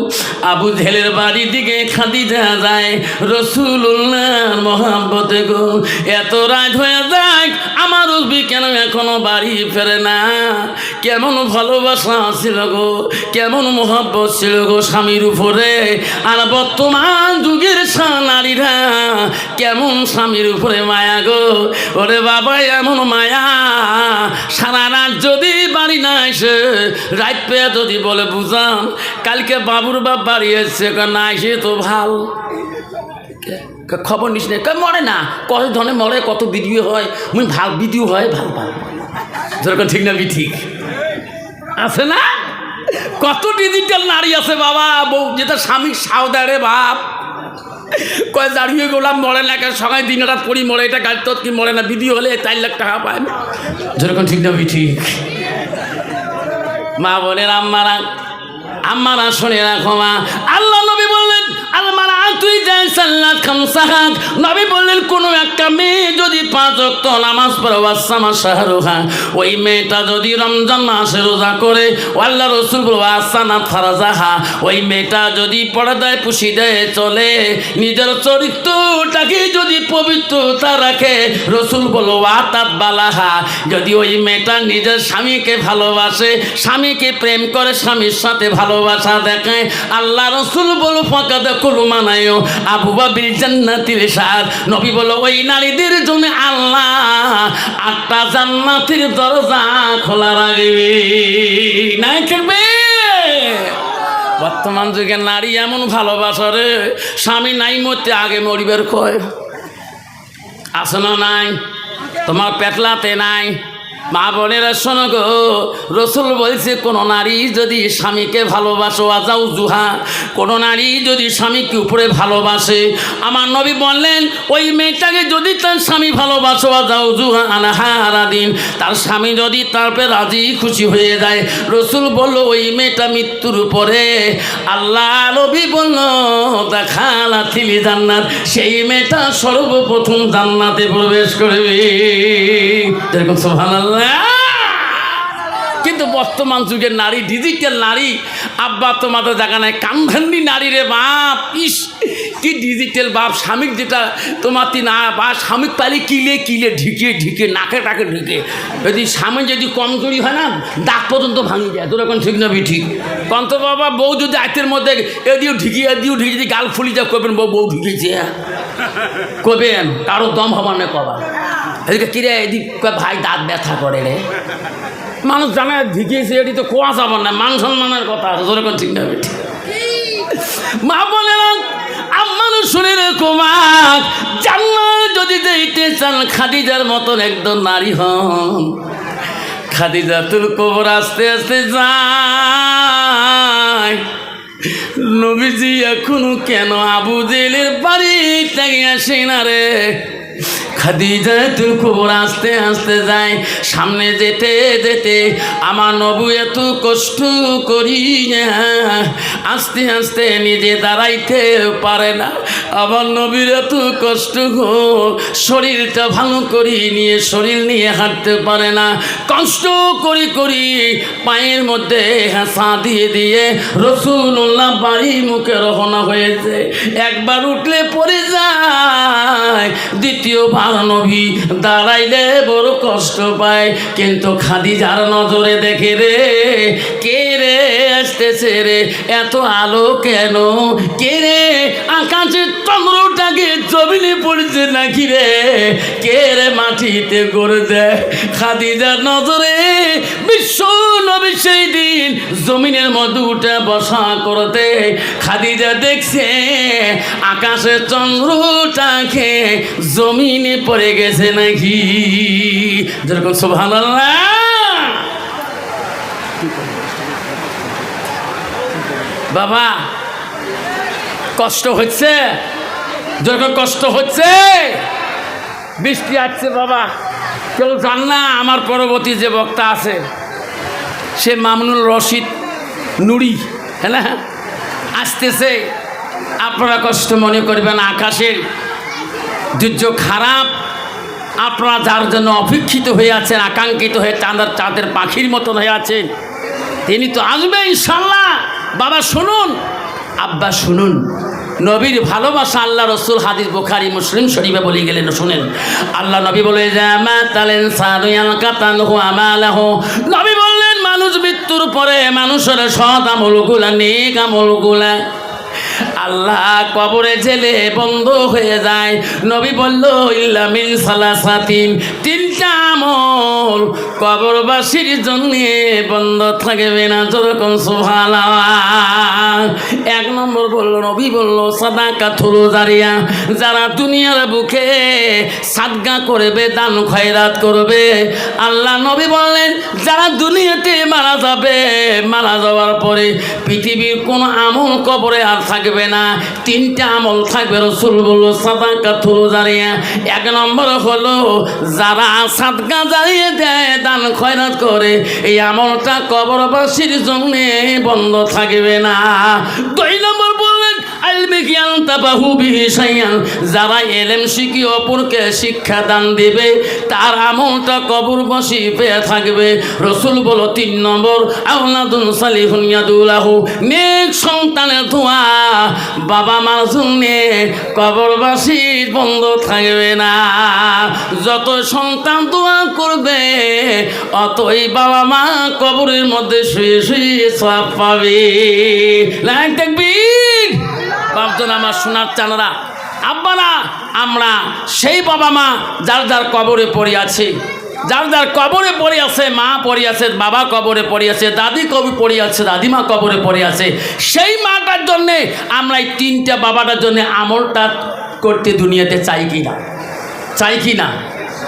আবু জেহেলের বাড়ির দিকে খাদিজা যায় রাসূলুল্লাহর মহব্বতে গো। এত রাত হয়ে যায় আমার নবী কেন এখনো বাড়ি ফেরে না? কেমন ভালোবাসা ছিল গো, কেমন মহব্বত ছিল গো স্বামীর উপরে। আর বর্তমান যুগের নারীরা কেমন স্বামীর উপরে মায়া গো। ওরে বাবা এমন মায়া, সারা রাত যদি বাড়ি না এসে রাত পেয়ে যদি বলে বুঝান কালকে বাবুর বাপ বাড়ি এসছে, না এসে তো ভাল খবর নিস না, মরে না কত ধরনের মরে, কত ভিডিও হয়, মুই ভাল ভিডিও হয়, ভাল ভাল যেরকম ঠিক না ঠিক আছে না? কত ডিজিটাল নারী আছে বাবা, বউ যেটা স্বামী সাউদারে বাপ কয় দাঁড়িয়ে গোলাম মরে না, সবাই দিন রাত পড়ি মরে, এটা গাড়ি তো কি মরে না, ভিডিও হলে 4 লাখ টাকা পায় না। যেরকম ঠিক না ঠিক। মা বোনের আম্মারা শুনে রাখো মা, আল্লাহ নবী বললেন আলমারা তুই যাই সাল্লাত খামসাহাত। নবী বললেন কোনো একটা মেয়ে যদি 5 ওয়াক্ত নামাজ পড়ে ওয়াসামা শাহরুহা, ওই মেয়েটা যদি রমজান মাসে রোজা করে, আল্লাহ রাসূল বলে আসানাত ফারাজাহা, ওই মেয়েটা যদি পর্দায় পুশিদে চলে, নিজের চরিত্রটাকে যদি পবিত্রতা রাখে, রাসূল বলে ওয়াতাত বালাহা, যদি ওই মেয়েটা নিজের স্বামীকে ভালোবাসে, স্বামীকে প্রেম করে, স্বামীর সাথে ভালোবাসা দেখায়, আল্লাহ রাসূল বলে ফাকাদ কুলমানায়ো আবুবা বিল জান্নাতিল শাদ। নবী বলে ওই নারীদের জন্য আল্লাহ 8টা জান্নাতের দরজা খোলা রাখবে, নাই করবে। বর্তমান যুগে নারী এমন ভালোবাসা রে, স্বামী নাই মরতে আগে মরিবার কয়, আছে না নাই? তোমার পেটলাতে নাই। মা বোনেরা শোনো গো, রাসূল বলছে কোন নারী যদি স্বামীকে ভালোবাসো আজাউ জুহা, কোন নারী যদি স্বামীকে উপরে ভালোবাসে, আমার নবী বললেন ওই মেয়েটাকে যদি তার স্বামী ভালোবাসো আজাউ জুহা আনহারা দিন, তার স্বামী যদি তারপরে রাজি খুশি হয়ে যায়, রাসূল বলল ওই মেয়েটা মৃত্যুর পরে আল্লাহ নবী বলল দেখালাতিল জান্নাত, সেই মেয়েটা সর্বপ্রথম জান্নাতে প্রবেশ করবে। এরকম সুবহানাল্লাহ। কিন্তু বর্তমান যুগের নারী ডিজিটাল নারী, আব্বা তোমাদের জায়গা নাই, কান্ধান্ডি নারী রে বাপ, ইস কি ডিজিটাল বাপ, স্বামী যেটা তোমার না বা স্বামী পালি কিলে কিলে ঢিকে ঢিকে নাকে টাকে ঢিকে, যদি স্বামী যদি কমজোরি হয় না দাঁত পর্যন্ত ভাঙি যায়, তোর এখন ঠিক না ঠিক কন্ত বাবা, বউ যদি আয়তের মধ্যে এদিও ঢিকি যদি গাল ফুলি যা করবেন বউ বউ ঢুকেছে করবেন, কারো দম হবার না কবার, এদিকে কিরে এদিক ভাই দাঁত ব্যথা করে রে, মানুষ জানে ঢিকিয়েছে, এটি তো কোয়া যাবার না, মান সম্মানের কথা আছে, তোর এখন ঠিক না ঠিক মা বলে আমার শুনে রে কুমার, জান্নাত যদি যাইতে চান খাদিজার মতন একদম নারী হন, খাদিজাতুল কুবরা আস্তে আস্তে যায়। নবীজি এখনো কেন আবু জেলের বাড়ি থেকে আসে না রে? খাদিজাতুল কুবরা আস্তে আস্তে যায়, সামনে যেতে যেতে আমার নবী এত কষ্ট করি আস্তে আস্তে নিজে দাঁড়াইতে পারে না, আমার নবীর এত কষ্ট গো, শরীরটা ভালো করি নিয়ে শরীর নিয়ে হাঁটতে পারে না, কষ্ট করি করি পায়ের মধ্যে হাসা দিয়ে দিয়ে রাসূলুল্লাহ বাড়ি মুখে রওনা হয়েছে। একবার উঠলে পড়ে যায়, দ্বিতীয়বার নবী দাঁড়াইলে বড় কষ্ট পায়, কিন্তু খাদিজার নজরে দেখে রে, কে রে আসতেছে রে, এত আলো কেন, কে রে আকাশের চন্দ্রটাকে জমিনে পড়ছে নাকি রে, কে রে মাটিতে গড়ে দেয়। খাদিজার নজরে বিশ্ব নবী সেই দিন জমিনের মধ্যে উঠে বসা করতে, খাদিজা দেখছে আকাশের চন্দ্রটাকে জমিনে পড়ে গেছে নাকি, যেরকম সুবহানাল্লাহ। বাবা কষ্ট হচ্ছে, যখন কষ্ট হচ্ছে, বৃষ্টি আসছে বাবা, কেউ জান না আমার পরবর্তী যে বক্তা আছে সে মামুনুল রশিদ নুরি, হ্যাঁ না, আসতেছে, আপনারা কষ্ট মনে করবেন, আকাশের দুর্যোগ খারাপ, আপনারা যার জন্য অপেক্ষিত হয়ে আছেন, আকাঙ্ক্ষিত হয়ে চাঁদের পাখির মতন হয়ে আছেন, তিনি তো আসবে ইনশাল্লাহ। বাবা শুনুন, আব্বা শুনুন, নবীর ভালোবাসা আল্লাহ রসুল হাদিস বুখারী মুসলিম শরীফে বলে গেলেন, শুনেন আল্লাহ নবী বলে, নবী বললেন মানুষ মৃত্যুর পরে মানুষের সৎ আমলগুলা নেক আমলগুলা আল্লাহ কবরে জেলে বন্ধ হয়ে যায়। নবী বলল ইল্লা মিন সালাসাতিন, তিনটা আমল কবরবাসীর জন্য বন্ধ থাকবে না, যেরকম সুবহানাল্লাহ। এক নম্বর বলল, নবী বলল সাদাকাতুল জারিয়া, যারা দুনিয়ার বুকে সাদকা করবে, দান খয়রাত করবে। আল্লাহ নবী বললেন যারা দুনিয়াতে মারা যাবে, মারা যাওয়ার পরে পৃথিবীর কোনো আমল কবরে আর থাকবে না, তিনটা আমল থাকবে। রাসূল বলল সাদাকাতুল জারিয়া, এক নম্বর হলো যারা সাদকা জারিয়া দেয়, দান খয়রাত করে, এই আমলটা কবরবাসীর জন্য বন্ধ থাকবে না। দুই নম্বর বললেন যারা এলেম শিখি অপরকে শিক্ষা দান দেবে, তার আমলটা কবরবাসী পেয়ে থাকবে। রাসূল বলো তিন নম্বর আওলাদুন সালিহুন ইয়াদুলাহু, নেক সন্তানের দোয়া বাবা মার জন্য কবরবাসী বন্ধ থাকবে না। যত সন্তান দোয়া করবে অতই বাবা মা কবরের মধ্যে শুয়ে শুয়ে সওয়াব পাবে। লাইক তাকবীর। বাপজন আমার সোনার চানরা আব্বারা, আমরা সেই বাবা মা যার যার কবরে পড়ে আছে, যার যার কবরে পড়ে আছে, মা পড়ে আছে, বাবা কবরে পড়ে আছে, দাদি কবরে পড়ে আছে, দাদিমা কবরে পড়ে আছে, সেই মাটার জন্যে আমরা এই তিনটা বাবাটার জন্য আমলটা করতে দুনিয়াতে চাই কি না, চাই কি না?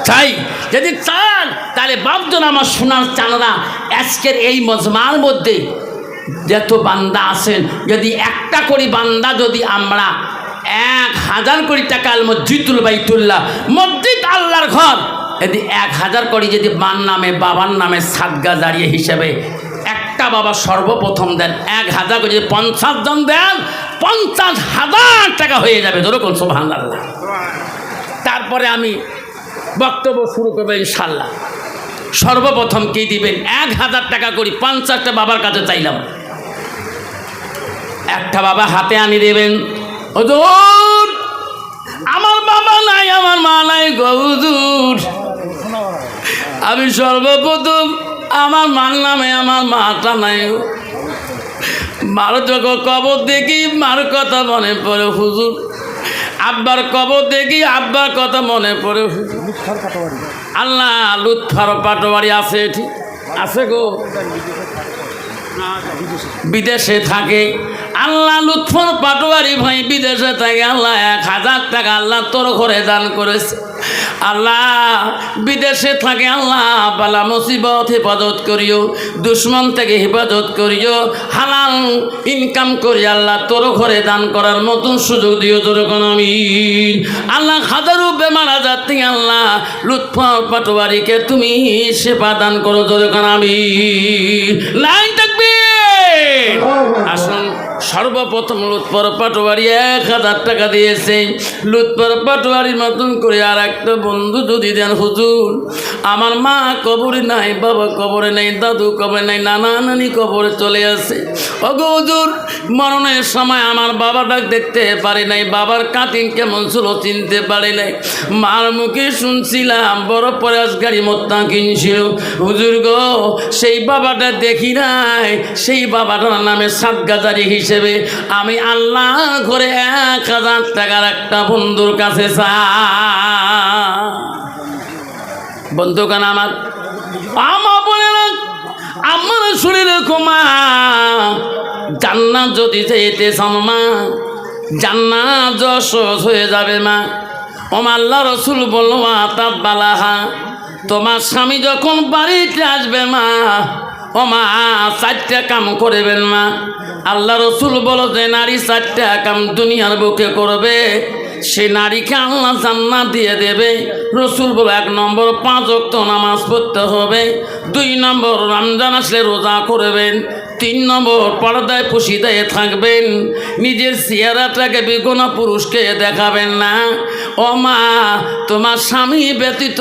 চাই। যদি চান তাহলে বাপজন আমার সোনার চানরা, আজকের এই মজমার মধ্যে যত বান্দা আছেন, যদি একটা করে বান্দা যদি আমরা 1000 কোটি টাকা মসজিদুল বাইতুল্লাহ, মসজিদ আল্লাহর ঘর, যদি 1000 কোটি যদি মার নামে বাবার নামে সাদকা জারিয়া হিসেবে একটা বাবা সর্বপ্রথম দেন, 1000 করে যদি 50 জন দেন, 50,000 টাকা হয়ে যাবে, যেরকম সুবহানাল্লাহ। তারপরে আমি বক্তব্য শুরু করবো ইনশাল্লাহ। সর্বপ্রথম কি দিবেন? 1000 টাকা করি 50টা বাবার কাছে চাইলাম, একটা বাবা হাতে আনি দেবেন, হুজুর আমার বাবা নাই, আমার মা নাই গো হুজুর। আমি সর্বপ্রথম আমার মার নামে আমার মাটা নাই। মার যখন কবর দেখি মার কথা মনে পড়ে হুজুর, আব্বার কবর দেখি আব্বার কথা মনে পড়ে হুজুর। আল্লাহ লুৎফর পাটোয়ারি আছে, ঠিক আছে গো, বিদেশে থাকে। আল্লাহ লুৎফর পাটোয়ারি ভাই বিদেশে থাকে। আল্লাহ 1000 টাকা আল্লাহ তোর ঘরে দান করেছে। আল্লাহ বিদেশে থাকে, আল্লাহ বালা মুসিবত হেফাজত করিও, দুশ্মন থেকে হেফাজত করিও, হালাল ইনকাম করি আল্লাহ তোর ঘরে দান করার মতন সুযোগ দিও যেরকম আমিন। আল্লাহ হাজারো বেমার আজার থেকে আল্লাহ লুৎফর পাটোয়ারিকে তুমি সেবা দান করো যেরকম আমিন। লাইন থাকবে। আসুন সর্বপ্রথম লুৎফর পাটোয়ারি 1000 টাকা দিয়েছে। লুৎফর পাটোয়ারির মতন করে আর একটা বন্ধু যদি দেন, হুজুর আমার মা কবরে নাই, বাবা কবরে নাই, দাদু কবরে নাই, নানা নানি কবরে চলে আসে। ওগো হুজুর মরণের সময় আমার বাবাটা দেখতে পারি নাই, বাবার কাটিং কেমন ছিল চিনতে পারি নাই, মার মুখে শুনছিলাম বড় পরেশগাড়ি মোত্তা কিনছিল। হুজুর গো সেই বাবাটা দেখি নাই, সেই বাবাটার নামে সাতগাজারি হিসেবে আমি আল্লাহ ঘরে 1000 টাকার একটা বন্ধুর কাছে বন্ধুকান আমার বলে না আমার শরীরে ক্ষমা জান্নাত যদি যেতে মা, জান্নাত যশোর হয়ে যাবে মা। ওমা আল্লাহ রসুল বলল আতাব বালাহা, তোমার স্বামী যখন বাড়িতে আসবে মা, ও মা 4টা কাম করবেন মা। আল্লাহ রসুল বলো যে নারী 4টা কাম দুনিয়ার বুকে করবে, সে নারীকে আল্লাহ জান্নাত দিয়ে দেবে। রসুল বলো 1 নম্বর 5 ওয়াক্ত নামাজ পড়তে হবে, 2 নম্বর রমজান আসলে রোজা করবেন, 3 নম্বর পর্দায় পুশিদায় থাকবেন, নিজের চেহারাটাকে বেগুনা পুরুষকে দেখাবেন না। ও মা তোমার স্বামী ব্যতীত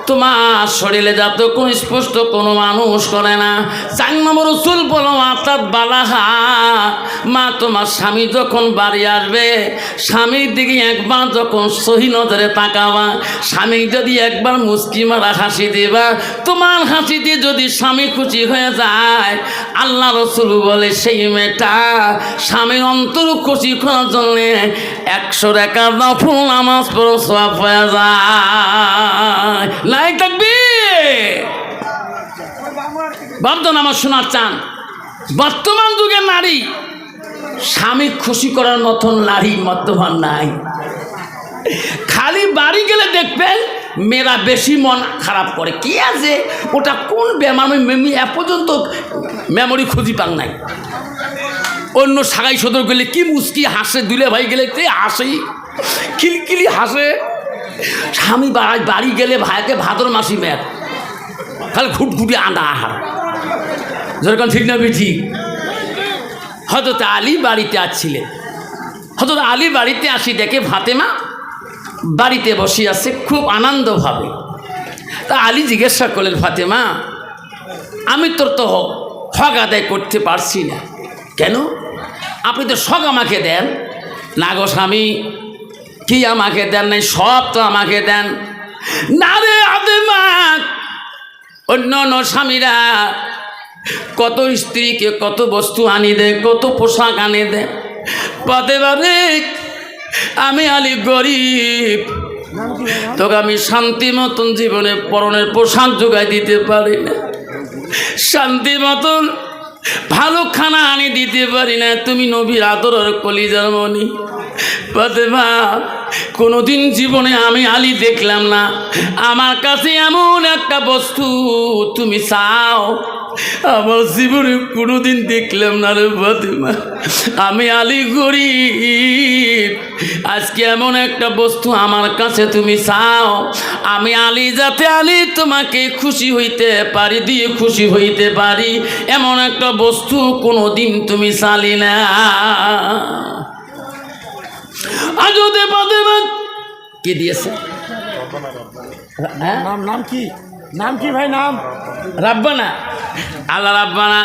তোমার শরীরে যাতে কোনো স্পষ্ট কোনো মানুষ করে না। 4 নম্বর রসুল বলো আতাত বালাহা, মা তোমার স্বামী যখন বাড়ি আসবে, স্বামীর দিকে একবার যখন সহি নজরে তাকাবা, স্বামী যদি একবার মুস্কি মারা হাসি দেবা, তোমার হাসিতে যদি স্বামী খুশি হয়ে যায়, আল্লাহ রসুল বলে সেই মেয়েটা স্বামীর অন্তর খুশি করার জন্য 100 টাকা নফল নামাজ পড়ো সওয়াব হয়ে যায়। লাই থাকবি বাবদ নামাজ শোনার চান। বর্তমান যুগের নারী স্বামী খুশি করার মতন নারী বর্তমান নাই। খালি বাড়ি গেলে দেখবেন মেয়েরা বেশি মন খারাপ করে, কি আছে ওটা কোন বেমার এ পর্যন্ত মেমোরি খুঁজি পান নাই। অন্য সাগাই সদর গেলে কি মুস্কি হাসে, দুলে ভাই গেলে হাসেই খিলখিলি হাসে। স্বামী বাড়ি গেলে ভাইকে ভাদর মাসি মেয়ের খালি খুটখুটি আনা আহার যেরকম ঠিক না ঠিক। হযরত আলী বাড়িতে আসছিলেন, হযরত আলী বাড়িতে আসি দেখে ফাতেমা বাড়িতে বসে আছে খুব আনন্দভাবে। তা আলী জিজ্ঞাসা করলেন, ফাতেমা আমি তোর তো হক আদায় করতে পারছি না, কেন? আপনি তো শখ আমাকে দেন না গো স্বামী, কি আমাকে দেন নাই? সব তো আমাকে দেন না রে ফাতেমা। অন্য অন্য স্বামীরা কত স্ত্রীকে কত বস্তু আনি দেয়, কত পোশাক আনি দেয়, ফাতেমা রে আমি আলী গরিব, তোকে আমি শান্তি মতন জীবনে পরনের পোশাক জোগাই দিতে পারি না, শান্তি মতন ভালো খানা আনি দিতে পারি না। তুমি নবীর আদরের কলিজার মনি ফাতেমা, কোনোদিন জীবনে আমি আলী দেখলাম না আমার কাছে এমন একটা বস্তু তুমি চাও, আমার জীবনে কোনোদিন দেখলাম না রে ফাতেমা। আমি আলী গরিব, আজকে এমন একটা বস্তু আমার কাছে তুমি চাও, আমি আলী যাতে আলী তোমাকে খুশি হইতে পারি, দিয়ে খুশি হইতে পারি, এমন একটা বস্তু কোনোদিন তুমি চালি না। আজতে ফাতেমা কি দিয়েছে? নাম কি? নাম কি ভাই? নাম রাব্বানা। আল্লাহ রাব্বানা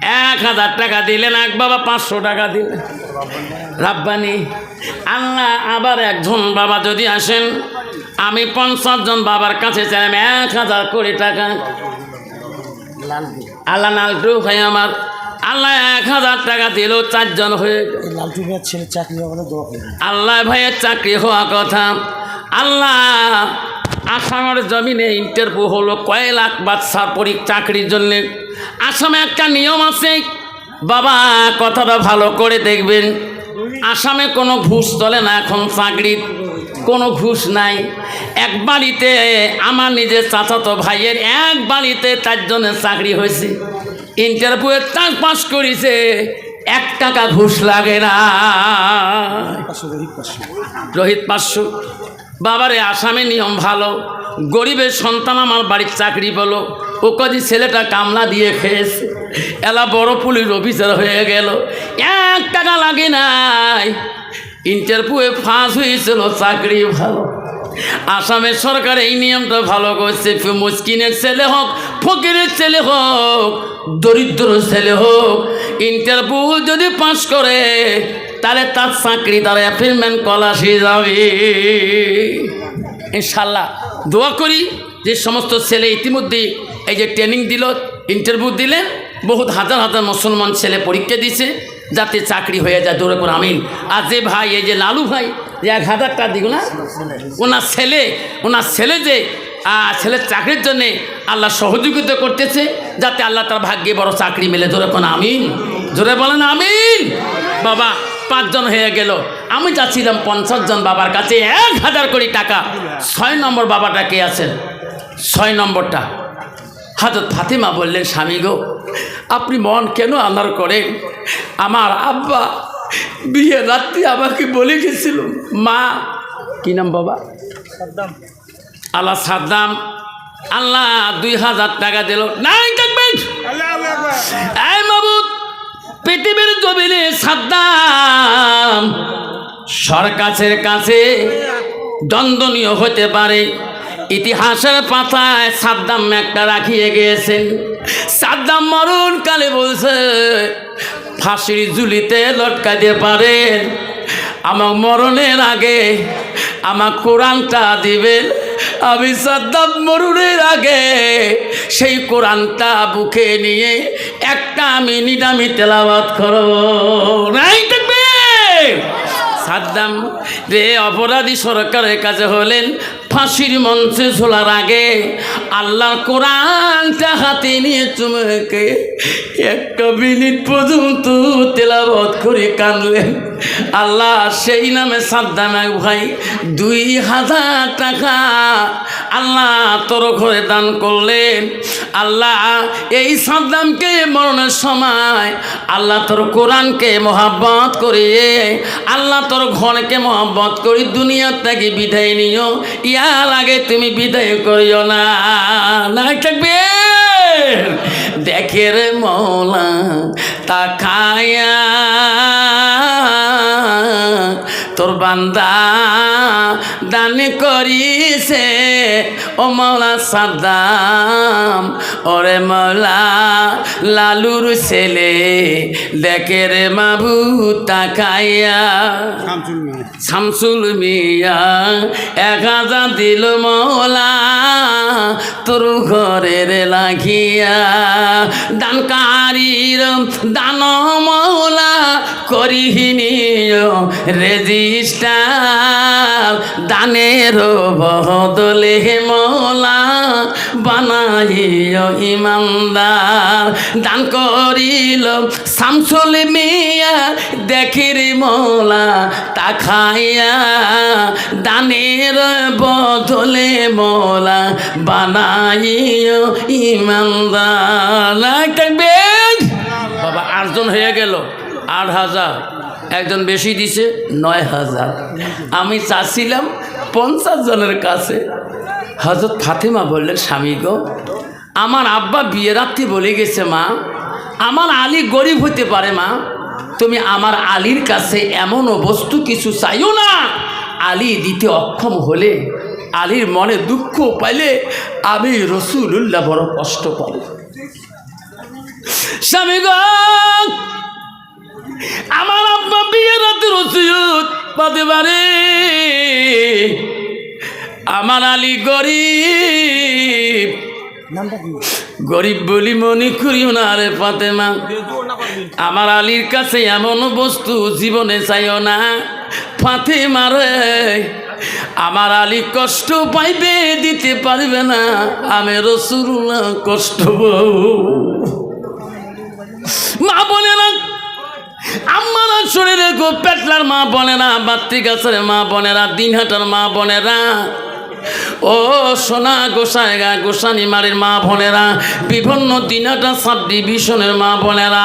1000 টাকা দিলেন, এক বাবা 500 টাকা দিলেন। রাব্বানি আল্লাহ, আবার একজন বাবা যদি আসেন, আমি 50 জন বাবার কাছে চাইলাম 1000 কোটি টাকা। আল্লাহ নালটু ভাই আমার, আল্লাহ 1000 টাকা দিল, 4 জন হয়ে গেল। লালটু ভাইয়ের ছেলে চাকরি হবে দোয়া করবেন। আল্লাহ ভাইয়ের চাকরি হওয়া কথা। আল্লাহ আসামের জমিনে ইন্টারভিউ হলো, কয় লাখ বাচ্চা চাকরির জন্য। আসামে একটা নিয়ম আছে বাবা, কথাটা ভালো করে দেখবেন। আসামে কোনো ঘুষ চলে না, এখন চাকরির কোনো ঘুষ নাই। এক বাড়িতে আমার নিজের চাচাতো ভাইয়ের এক বাড়িতে 4 জনের চাকরি হয়েছে। ইন্টারভিউয়ে 4 পাস করেছে, 1 টাকা ঘুষ লাগে না। রোহিত 500। বাবারে আসামে নিয়ম ভালো, গরিবের সন্তান আমার বাড়ির চাকরি বলো, ও কদি ছেলেটা কামলা দিয়ে খেয়েছে, এলা বড় পুলিশ অফিসার হয়ে গেল, 1 টাকা লাগে নাই। ইন্টারভিউয়ে ফাঁস হয়েছিল, চাকরি ভালো। আসামের সরকার এই নিয়মটা ভালো করছে, মুসকিনের ছেলে হোক, ফকিরের ছেলে হোক, দরিদ্র ছেলে হোক, ইন্টারভিউ যদি পাস করে তাহলে তার চাকরি, তার অ্যাপয়েন্টমেন্ট কলাশি যাবে ইনশাল্লাহ। দোয়া করি যে সমস্ত ছেলে ইতিমধ্যে এই যে ট্রেনিং দিল, ইন্টারভিউ দিলেন, বহুত হাজার হাজার মুসলমান ছেলে পরীক্ষা দিছে, যাতে চাকরি হয়ে যায়। দৌড়ে করে আমিন। আর যে ভাই, এই যে লালু ভাই যে 1000 টাকা দিল না, ওনার ছেলে যে ছেলের চাকরির জন্যে আল্লাহ সহযোগিতা করতেছে, যাতে আল্লাহ তার ভাগ্যে বড় চাকরি মেলে। জোরে কোন আমিন, জোরে বলেন আমিন। বাবা 5 জন হয়ে গেল। আমি যাচ্ছিলাম 50 জন বাবার কাছে, 1000 কোটি টাকা। 6 নম্বর বাবাটা কে আছেন? 6 নম্বরটা হযরত ফাতেমা বললেন, স্বামী গো, আপনি মন কেন আনার করেন? আমার আব্বা বিয়ের রাত্রি আমাকে বলে গেছিল, মা, কি নাম বাবা? আল্লাহ সাদ্দাম, আল্লাহ 2000 টাকা দিল। নাই থাকবেন এই মাবুদ, পৃথিবীর জমিনে সাদ্দাম সরকারের কাছে দণ্ডনীয় হতে পারে। ইতিহাসের পাতায় সাদ্দাম একটা রাখিয়ে গিয়েছেন। সাদ্দাম মরণ কালে বলছে, ফাঁসির ঝুলিতে লটকাতে পারেন, আমার মরণের আগে আমার কোরআনটা দিবেন। আমি সাদ্দাম মরণের আগে সেই কোরআনটা বুকে নিয়ে 1 মিনিট আমি তেলাওয়াত করব। নাই থাকবে। সাদ্দাম রে অপরাধী সরকারের কাছে হলেন, ফাঁসির মঞ্চে ঝোলার আগে আল্লাহর কোরআনটা হাতে নিয়ে চুমুকে 1 মিনিট পর্যন্ত তেলাওয়াত করে কাঁদলেন। আল্লাহ সেই নামে সাদ্দাম এক ভাই 2000 টাকা আল্লাহ তোর ঘরে দান করলেন। আল্লাহ এই সাদ্দামকে মরণের সময় আল্লাহ তোর কোরআনকে মহাব্বত করিয়ে, আল্লাহ তোর ঘরকে মহাব্বত করি দুনিয়ার থেকে বিদায় নিও। ইয়ার আগে তুমি বিদায় করিও না। নাই থাকবে। দেখে রে মৌলা তাকায়া তোর বান্দা দান করিছে, ও মৌলা সাদ্দাম, ওরে মৌলা লালুর ছেলে, দেখে রে মাবু তাকাইয়া। শামসুল মিয়া 1000 দিল মৌলা তোর ঘরের লাগিয়া। দানকারীর দান মৌলা করিনিও রেজিস্টার, দানের বদলে মৌলা বানাইও ইমানদার। দান করিল শামসুল মিয়া, দেখির মৌলা তাকাইয়া, দানের বদলে মৌলা বানাইও ইমানদার। বাবা 8 জন হয়ে গেল, 8000। একজন বেশি দিছে 9000। আমি চাচ্ছিলাম 50 জনের কাছে। হযরত ফাতেমা বললেন, স্বামী গো, আমার আব্বা বিয়ে রাত্রি বলে গেছে, মা আমার আলী গরিব হতে পারে, মা তুমি আমার আলীর কাছে এমন বস্তু কিছু চাইও না, আলী দিতে অক্ষম হলে, আলীর মনে দুঃখ পাইলে আমি রাসূলুল্লাহ বড় কষ্ট পাব। স্বামী গো, আমার আব্বা বিয়ের রাতে রসিয়ত পাতে পারে, আমার আলী গরিব, নামটা কি? গরিব বলি মনে করিও না রে ফাতেমা, আমার আলীর কাছে এমন বস্তু জীবনে চাইও না ফাতেমা রে, আমার আলী কষ্ট পাইবে, দিতে পারবে না, আমি রাসূলুল্লাহ কষ্ট পাবো। মা বলে না, আমার শরীরে গো পেটলার মা বোনেরা, বাত্তি গাছের মা বোনেরা, দিনহাটার মা বোনেরা, ও সোনা গোসাইগা গোসানি মারির মা বোনেরা, বিভিন্ন দিনহাটা সাব ডিভিশনের মা বোনেরা,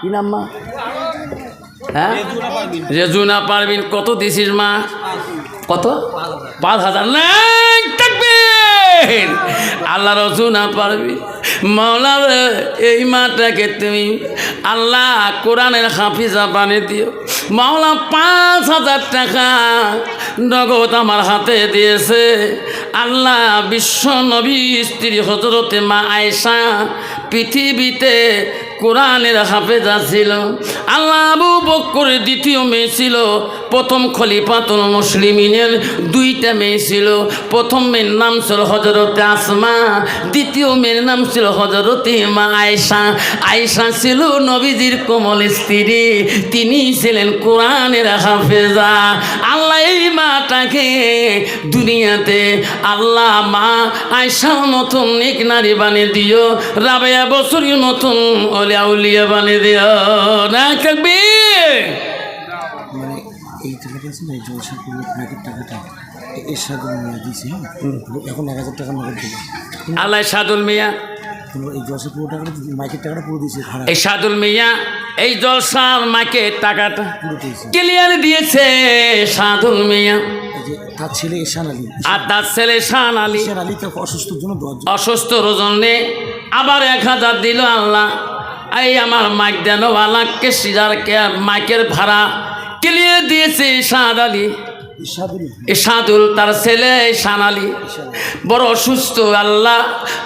কি নাম মা? হ্যাঁ, রেজুনা পারবিন। কত দিছিস মা? কত? 5,000 নাই তাকবীর। আল্লাহ রজুনা পারবি মাওলা, এই মাটাকে তুমি আল্লাহ কোরআনের হাফিজা বানিয়ে দিও মাওলা। 5,000 টাকা নগদ আমার হাতে দিয়েছে আল্লাহ। বিশ্ব নবী স্ত্রী হযরতে মা আয়েশা পৃথিবীতে কোরআনের হাফেজা ছিল। আল্লাহ আবু বকরের দ্বিতীয় মেয়ে ছিল, প্রথম খলিফাতুল মুসলিমিনের 2টা মেয়ে ছিল। প্রথম মেয়ের নাম ছিল হযরতে আসমা, দ্বিতীয় মেয়ের নাম ছিল হযরতে মা আয়েশা। আয়েশা ছিল নবীজির কোমল স্ত্রী, তিনি ছিলেন কোরআনের হাফেজা। আল্লাহ এই মাটাকে দুনিয়াতে আল্লাহ মা আয়েশার মতন নেক নারী বানিয়ে দিও, রাবেয়া বছরীর মতন আউলিয়া বানিয়ে দিও না তাকবীর। মানে এই টাকাটা আছে না, এই জলসা করে নাকের টাকাটা এর সাথে নিয়ে দিয়েছি, হ্যাঁ এখন 1,000 টাকা নগদ দিল। আল্লাহ সাদুল মিয়া, এই জলসা পুরো টাকাটা মাইকের টাকাটা পুরো দিয়েছে, ভাড়া এই সাদুল মিয়া এই জলসার মাকে টাকাটা পুরো দিয়েছে। ক্লিয়ার দিয়েছে সাদুল মিয়া। এই যে তার ছেলে ঈশান আলী, আর তার ছেলে শান আলী ঈশান আলী তার অসুস্থর জন্য 10 অসুস্থ রোজনে আবার 1,000 দিল আল্লাহ। এই আমার মাইক দেন আল্লাহকে সিজার মাইকের ভাড়া ক্লিয়ার দিয়েছে শাহাদ আলী, ইসাদুল তার ছেলে শান আলী বড় অসুস্থ। আল্লাহ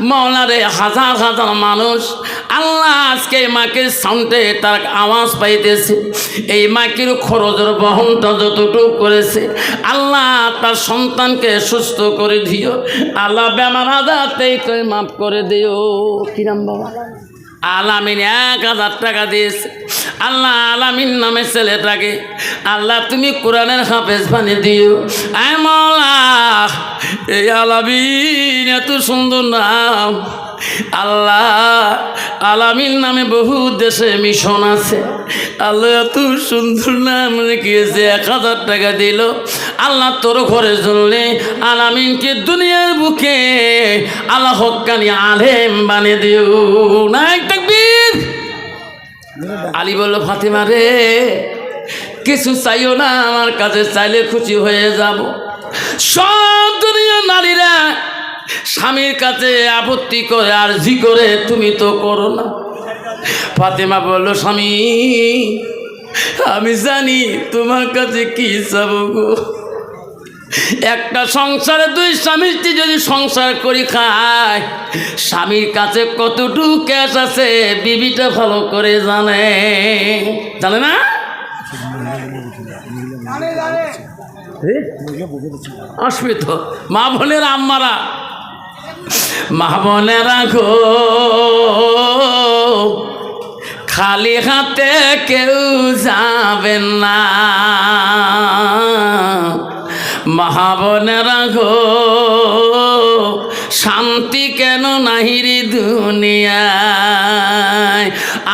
মাওলারে হাজার হাজার মানুষ আল্লাহ আজকে মাকে সাউন্ডে তার আওয়াজ পাইতেছে, এই মাকের খরচের বহনটা যতটুকু করেছে আল্লাহ তার সন্তানকে সুস্থ করে দিও আল্লাহ, বেমার আজারতেই তুই মাফ করে দিও। কিরাম বাবা আলামিন 1,000 টাকা দিয়েছে আল্লাহ। আলামিন নামে ছেলেটাকে আল্লাহ তুমি কোরআনের হাফেজ বানিয়ে দিও। আয় মাওলা, এই আলামিন এত সুন্দর নাম আল্লাহ। আলামিন নামে বহু দেশে মিশন আছে আল্লাহ, এত সুন্দর নাম রেখেছে। 1,000 টাকা দিল আল্লাহ তোর ঘরে চললে আলামিনকে দুনিয়ার বুকে আল্লাহ হক্কানি আলেম বানিয়ে দিও না তাকবীর। আলী বলল ফাতেমা রে কিছু চাইও না, আমার কাছে চাইলে খুশি হয়ে যাব। সব দুনিয়ার নারীরা স্বামীর কাছে আপত্তি করে আর জি করে, তুমি তো করো না। ফাতেমা বলল স্বামী আমি জানি তোমার কাছে কি চাবো গো, একটা সংসারে 2 স্বামী স্ত্রী যদি সংসার করি খায়, স্বামীর কাছে কতটুকু ক্যাশ আছে বিবিটা ভালো করে জানে, জানে না? আসবে তো মা বোনেরা, আম্মারা মা বোনেরা গো, খালি হাতে কেউ যাবেন না। মা বোনেরা গো, শান্তি কেন নাহিরি দুনিয়ায়,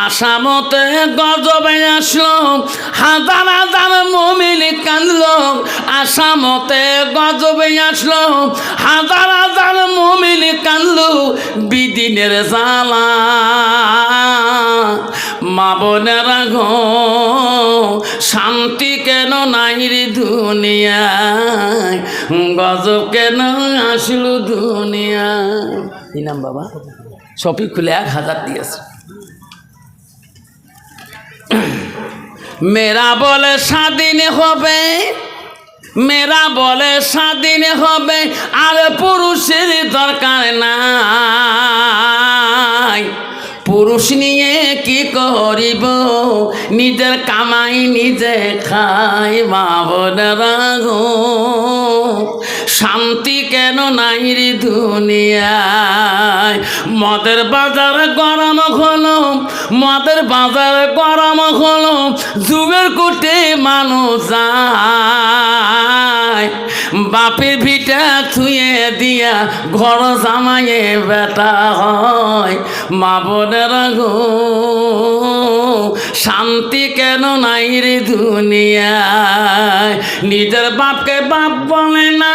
আসামতে গজবে আসলো হাজার হাজার মুমিন কাঁদলো, আসামতে গজবে আসলো হাজার হাজার মুমিন কাঁদলো বিদিনের জ্বালা। মা বোনেরা গো, শান্তি কেন নাহিরি দুনিয়ায়, গজব কেন আসলো দুনিয়া। এই নাম বাবা সবই খুলে 1,000 দিয়েছে। মেয়েরা বলে স্বাধীন হবে, মেয়েরা বলে স্বাধীন হবে, আর পুরুষের দরকার নাই। পুরুষ নিয়ে কি করিব, নিজের কামাই নিজে খাই। মা বোনেরা গো, শান্তি কেন নাই রে দুনিয়ায়। মদের বাজার গরম হলো, মদের বাজার গরম হলো, যুগের কোটে মানুষ যায়। বাপের ভিটা থুয়ে দিয়া ঘর জামাইয়ে বেটা হয়। মা বোনেরা গো, শান্তি কেন নাই রে দুনিয়ায়। নিজের বাপকে বাপ বলে না,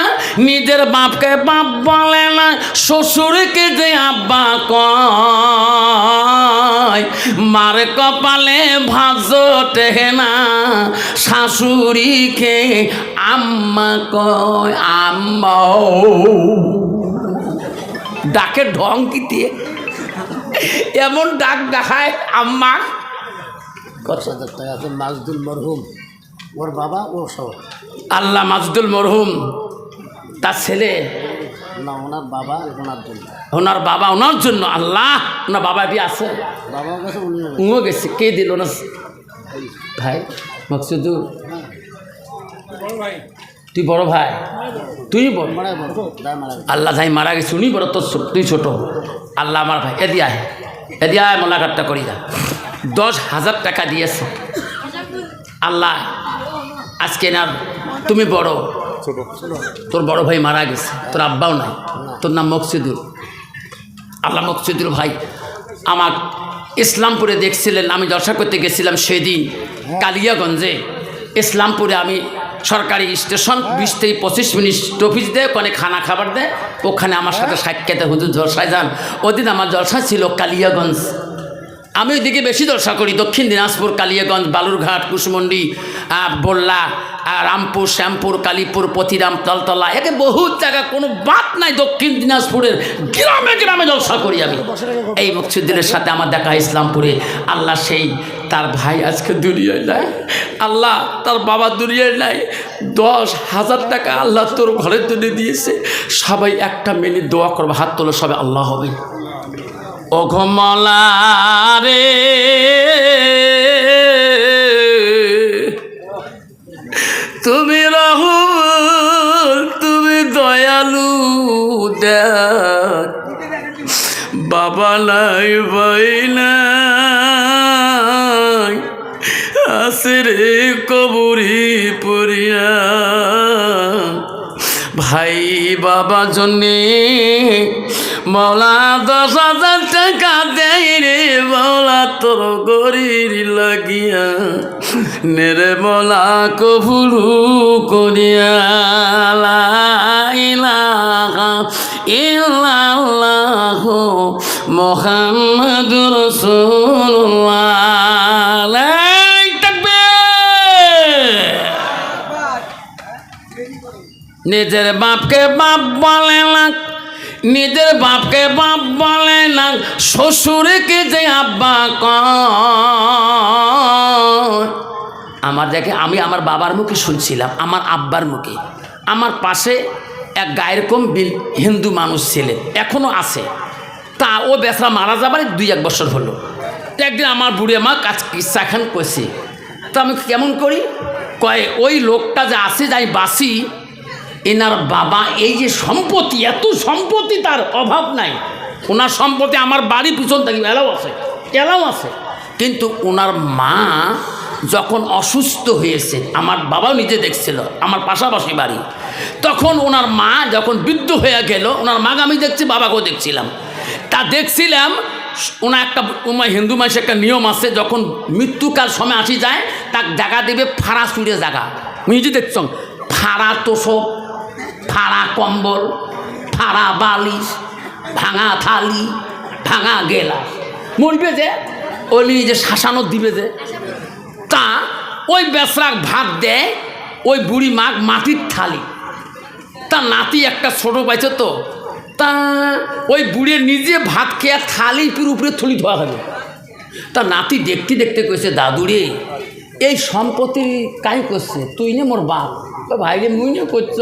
নিজের বাপকে বাপ বলে না, শ্বশুরকে যে আব্বা কয়। মার কপালে ভাজ টেহে না, শাশুড়িকে আম্মা কয়। আম্মা ডাকে ঢং কি দিয়ে এমন ডাক দেখায় আম্মা। 10,000 টাকা আছে মাজদুল মরহুম, ওর বাবা ও সহ। আল্লাহ মাজদুল মরহুম তার ছেলে না, ওনার বাবা ওনার জন্য, ওনার বাবা ওনার জন্য। আল্লাহ, ওনার বাবা কি আছে? বাবার কাছে উনি উনিও গেছে। কে দিল না ভাই? মকসুদুর, তুই বড় ভাই, তুই বড়। মারা বড় দায় মারা গেছে। আল্লাহ ভাই মারা গেছে, উনি বড়, তোর তুই ছোট। আল্লাহ আমার ভাই এদি আয় মোলাকাতটা করি যা। 10,000 টাকা দিয়েছে আল্লাহ। আজকে না তুমি বড়, তোর বড় ভাই মারা গেছে, তোর আব্বাও নাই, তোর নাম মকসুদুর। আল্লাহ মকসুদুর ভাই আমার ইসলামপুরে দেখছিলেন, আমি জলসা করতে গেছিলাম সেদিন কালিয়াগঞ্জে। ইসলামপুরে আমি সরকারি স্টেশন 20 থেকে 25 মিনিট স্টপেজ দেয়, ওখানে খানা খাবার দেয়, ওখানে আমার সাথে সাক্ষাতে হুজুর জলসায় যান। ওদিন আমার জলসা ছিল কালিয়াগঞ্জ। আমি ওইদিকে বেশি জলসা করি, দক্ষিণ দিনাজপুর, কালিয়াগঞ্জ, বালুরঘাট, কুশমন্ডি, বল্লা, রামপুর, শ্যামপুর, কালীপুর, পতিরাম, তলতলা, একে বহুত জায়গা, কোনো বাদ নাই। দক্ষিণ দিনাজপুরের গ্রামে গ্রামে জলসা করি আমি। এই মকসুদ্দিনের সাথে আমার দেখা ইসলামপুরে। আল্লাহ সেই তার ভাই আজকে দুনিয়ায় নাই, আল্লাহ তার বাবা দুনিয়ায় নাই। 10,000 টাকা আল্লাহ তোর ঘরের জন্য দিয়েছে। সবাই একটা মিনিট দোয়া করবে, হাত তোলো সবাই, আল্লাহ হবে। ও ঘমলা রে, তুমি রহম, তুমি দয়ালু, দেখ বাবা নাই ভাই নাই, আসে রে কবরি পড়িয়া। ভাই বাবা জন্যে মৌলা 10,000 টাকা দেয় রে মৌলা, তোর গরির লাগিয়া নেরে মৌলা কবুলু করিয়া। লা ইলাহা ইল্লাল্লাহ মুহাম্মাদুর রাসূলুল্লাহ। নিজের বাপকে বাপ বলে না, নিজের বাপকে বাপ বলে না, শ্বশুরকে যে আব্বা কয়। আমার দেখে আমি আমার বাবার মুখে শুনছিলাম, আমার আব্বার মুখে। আমার পাশে এক গায়ের কম হিন্দু মানুষ ছেলে এখনও আছে, তা ও বেসরা মারা যাবার 2-1 বছর হলো। একদিন আমার বুড়ি মা কাজ কিচ্ছা খান কইছে, তা আমি কেমন করি কয়, ওই লোকটা যে আছে যাই বাসি, এনার বাবা এই যে সম্পত্তি, এত সম্পত্তি তার অভাব নাই। ওনার সম্পত্তি আমার বাড়ি পিছন থেকে এলাও আছে, কিন্তু ওনার মা যখন অসুস্থ হয়েছে, আমার বাবাও নিজে দেখছিল, আমার পাশাপাশি বাড়ি, তখন ওনার মা যখন বৃদ্ধ হয়ে গেল, ওনার মাকে আমি দেখছি, বাবাকেও দেখছিলাম, তা দেখছিলাম ওনার একটা হিন্দু মানুষের একটা নিয়ম আছে, যখন মৃত্যুকাল সময় আসি যায়, তার জায়গা দেবে ফাড়া চুড়ে জায়গা। নিজে দেখছ ফাড়া তোষক, ফাড়া কম্বল, ফাড়া বালিশ, ভাঙা থালি, ভাঙা গেলাস, মরবে যে ওই নিজে শাসানো দিবে যে, তা ওই বেসরাক ভাত দেয় ওই বুড়ি মাগ মাটির থালি। তা নাতি একটা ছোট পাইছে, তো তা ওই বুড়ি নিজে ভাত খেয়ে থালি উপরে থলি ধোয়া হবে। তা নাতি দেখতে দেখতে কইছে, দাদুরে এই সম্পত্তি কাই করছে, তুই নে মোর বাপ। ভাই রে মুই নে করছ,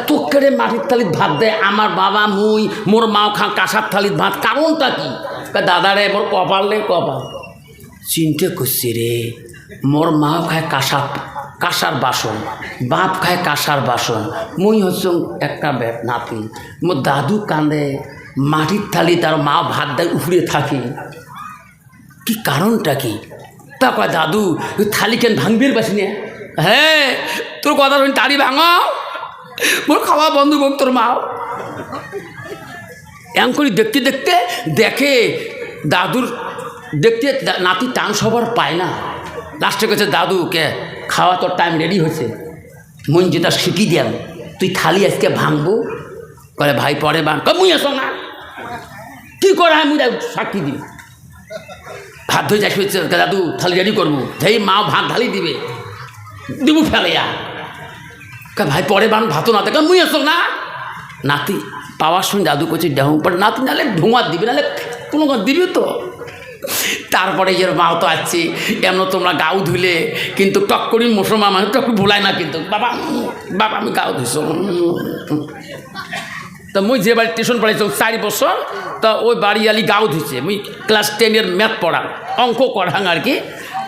তোকে মাটির থালিত ভাত দেয়, আমার বাবা মুই মোর মাও খা কাঁসার থালিত ভাত, কারণটা কি? দাদারে মোর কপাল রে কপাল চিন্তা করছি রে মোর মা খায় কাঁসার বাসন, বাপ খায় কাঁসার বাসন, মুই হচ্ছে একটা নাতি, মোর দাদু কান্দে মাটির থালি, তার মা ভাত দেয় উফড়ে থাকি, কি কারণটা কি? তা কয় দাদু থালি কেন ভাঙবির পাশি নিয়ে? হ্যাঁ তোর কথা শুনি তাড়ি ভাঙো, মোর খাওয়া বন্ধ করব তোর মা। এম করে দেখতে দেখতে দেখে দাদুর দেখতে নাতি টান সবার পায় না, লাস্টে গেছে দাদু কে খাওয়া তোর টাইম রেডি হয়েছে, মন যেটা শিখি দিয়াম তুই থালি আজকে ভাঙবো। করে ভাই পরে বান মুই আসো না, কী করে আমি সাক্ষী দিই, ভাত ধরে যাই দাদু থালি রেডি করবো, যেই মা ভাত ঢালি দিবে দিব ফেলেয়া, ভাই পরে বান ভাতও না দেখে মুই আসো না। নাতি পাওয়ার সঙ্গে দাদু করছে ডেহং পরে নাতি নাহলে ধোঁয়া দিবে, নাহলে কোনো দিবি তো। তারপরে এর মাও তো আসছে এমন তোমরা গাও ধুলে কিন্তু টক করি মুসলমান মানুষ টক ভোলায় না কিন্তু বাবা বাবা আমি গাও ধুইছ। তা মুই যে বাড়ি টিউশন পড়াইছ 4 বছর, তা ওই বাড়িয়ালি গাও ধুইছে, মুই ক্লাস 10 ম্যাথ পড়াম অঙ্ক করাং আর কি,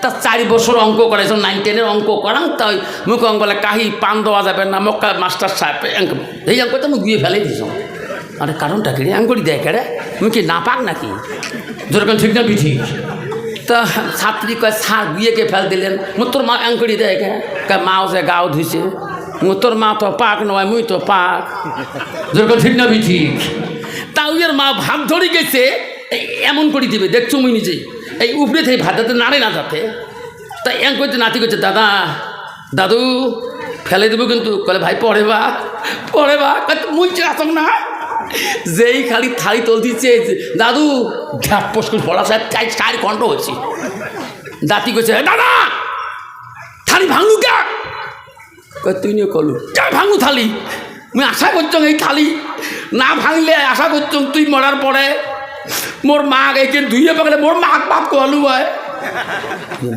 তা 4 বছর অঙ্ক করাইছ 9, 10 অঙ্ক করাং, তাই মুখ অঙ্ক বলে কাহি পান দেওয়া যাবে না, মক্কা মাস্টার সাহেব এই অঙ্ক তো মুখ গুয়ে ফেলে দিছ। আরে কারণটা কি রে অঙ্কটি দেয় কেড়ে মুই কি না পাক নাকি? যেরকম ঠিক না ঠিক। তা ছাত্রী কয় সার গুয়েকে ফেল দিলেন, মোর তোর মা অঙ্কটি দেয় কে? মাও যে গাও ধুইছে, তোর মা তো পাক নয় মুই তো পাক, যেরকম ঠিক না ঠিক। তা ওইয়ের মা ভাত ধরে গেছে এমন করে দিবে দেখছো মুই নিজেই, এই উপরে থেকে ভাত যাতে নাড়ে না যাতে। তাই এম করতে নাতি করছে দাদা দাদু ফেলে দেবো কিন্তু, বলে ভাই পরে বা মুই আসম না, যেই খালি থালি তোল দিচ্ছে দাদু ঝাপস করে পড়া সাহেব 4 কণ্ঠ হচ্ছে। দাঁতি করছে দাদা থালি ভাঙলু কে? তুই নিয়ে কলু কে ভাঙু থালি? মুই আশা করছ এই থালি না ভাঙলে আশা করছ তুই মরার পরে মোর মা একে ধুইয়ে পাকলে মোর মা বাপ কলু হয়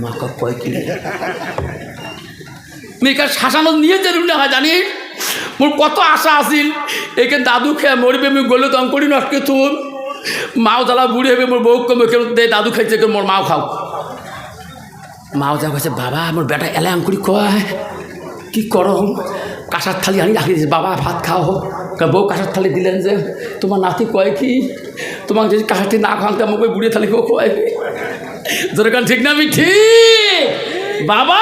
মা কাপ কয় কি মেয়েকার শাসানো নিয়ে যে রুমে হয় জানিস, মোর কত আশা আছিল এখানে দাদু খেয়ে মরবে, আমি গলে তো করি নষ্ট তুল মাও জ্বালা বুড়ি হবে, মোর বউ কমে কেন দে দাদু খাইছে মোর মাও খাও। মাও যা কাছে বাবা মোর বেটা এলে আঙ্কুরি কয় কি করো, কাঁসার থালি আনি রাখি দিয়েছে, বাবা ভাত খাও হোক। বউ কাঁসার থালি দিলেন যে তোমার নাতি কয় কি তোমাকে যদি কাঁসার থালি না খাওয়াতে আমাকে বুড়িয়ে থালি কেউ কয় যেরকম ঠিক না আমি ঠিক। বাবা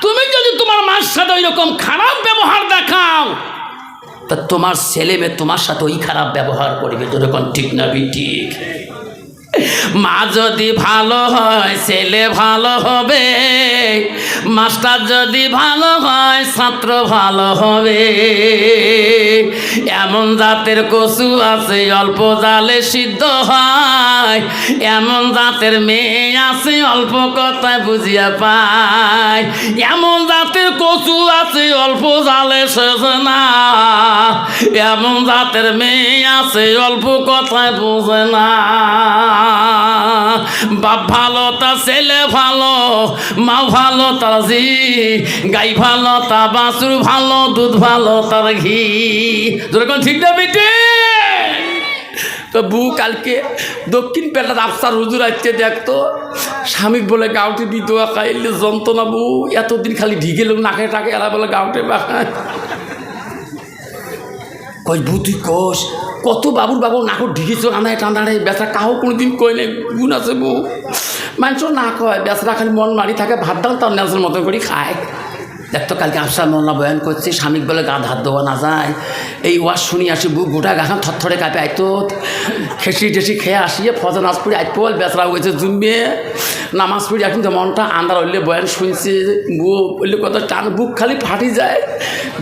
তুমি যদি তোমার মার সাথে ওই রকম খারাপ ব্যবহার দেখাও তা তোমার ছেলে মেয়ে তোমার সাথে ওই খারাপ ব্যবহার করবে, যেরকম ঠিক না ঠিক। মা যদি ভালো হয় ছেলে ভালো হবে, মাস্টার যদি ভালো হয় ছাত্র ভালো হবে। এমন জাতের কচু আছে অল্প জালে সিদ্ধ হয়, এমন জাতের মেয়ে আছে অল্প কথায় বুঝিয়া পায়, এমন জাতের কচু আছে অল্প জালে সেজে না, এমন জাতের মেয়ে আছে অল্প কথায় বুঝে না। বাপ ভালো তা ছেলে ভালো, মা ভালো তার জি, গাই ভালো তা বাছুর ভালো, দুধ ভালো তার ঘি, যেরকম ঠিক না বেটে। তো বউ কালকে দক্ষিণ পেটার আফসার হুজুর আসছে দেখতো, স্বামী বলে গাউটি বিধবা খাইলে যন্ত্রণা, বউ এতদিন খালি ঢিকে লোক নাকে টাকে এলা বলে গাউটে বাখায় কই বউ তুই কোষ কত বাবুর নাকর ঢিকেছ আনায় টানাড়ে বেচা কাহো কোনোদিন কই নাই গুণ আছে বউ, মানুষ না কয় বেচারা খালি মন মারি থাকে, ভাত ডাল তার নেওয়ার মতন করে খায়। দেখতো কালকে আফসার মোল্লা বয়ান করছে স্বামী বলে গা হাত দেওয়া না যায়, এই ওয়াজ শুনি আসি বুক গোটা গাখান থরথরে কাঁপে আইতো, খেসি টেসি খেয়ে আসিয়ে ফজর নামাজ পড়ি আইতো, বেচরা হয়েছে জুমবে নামাজ পড়ি এখন তো মনটা আন্দার হইলে বয়ান শুনছে, বউ বললে কত টান বুক খালি ফাটি যায়।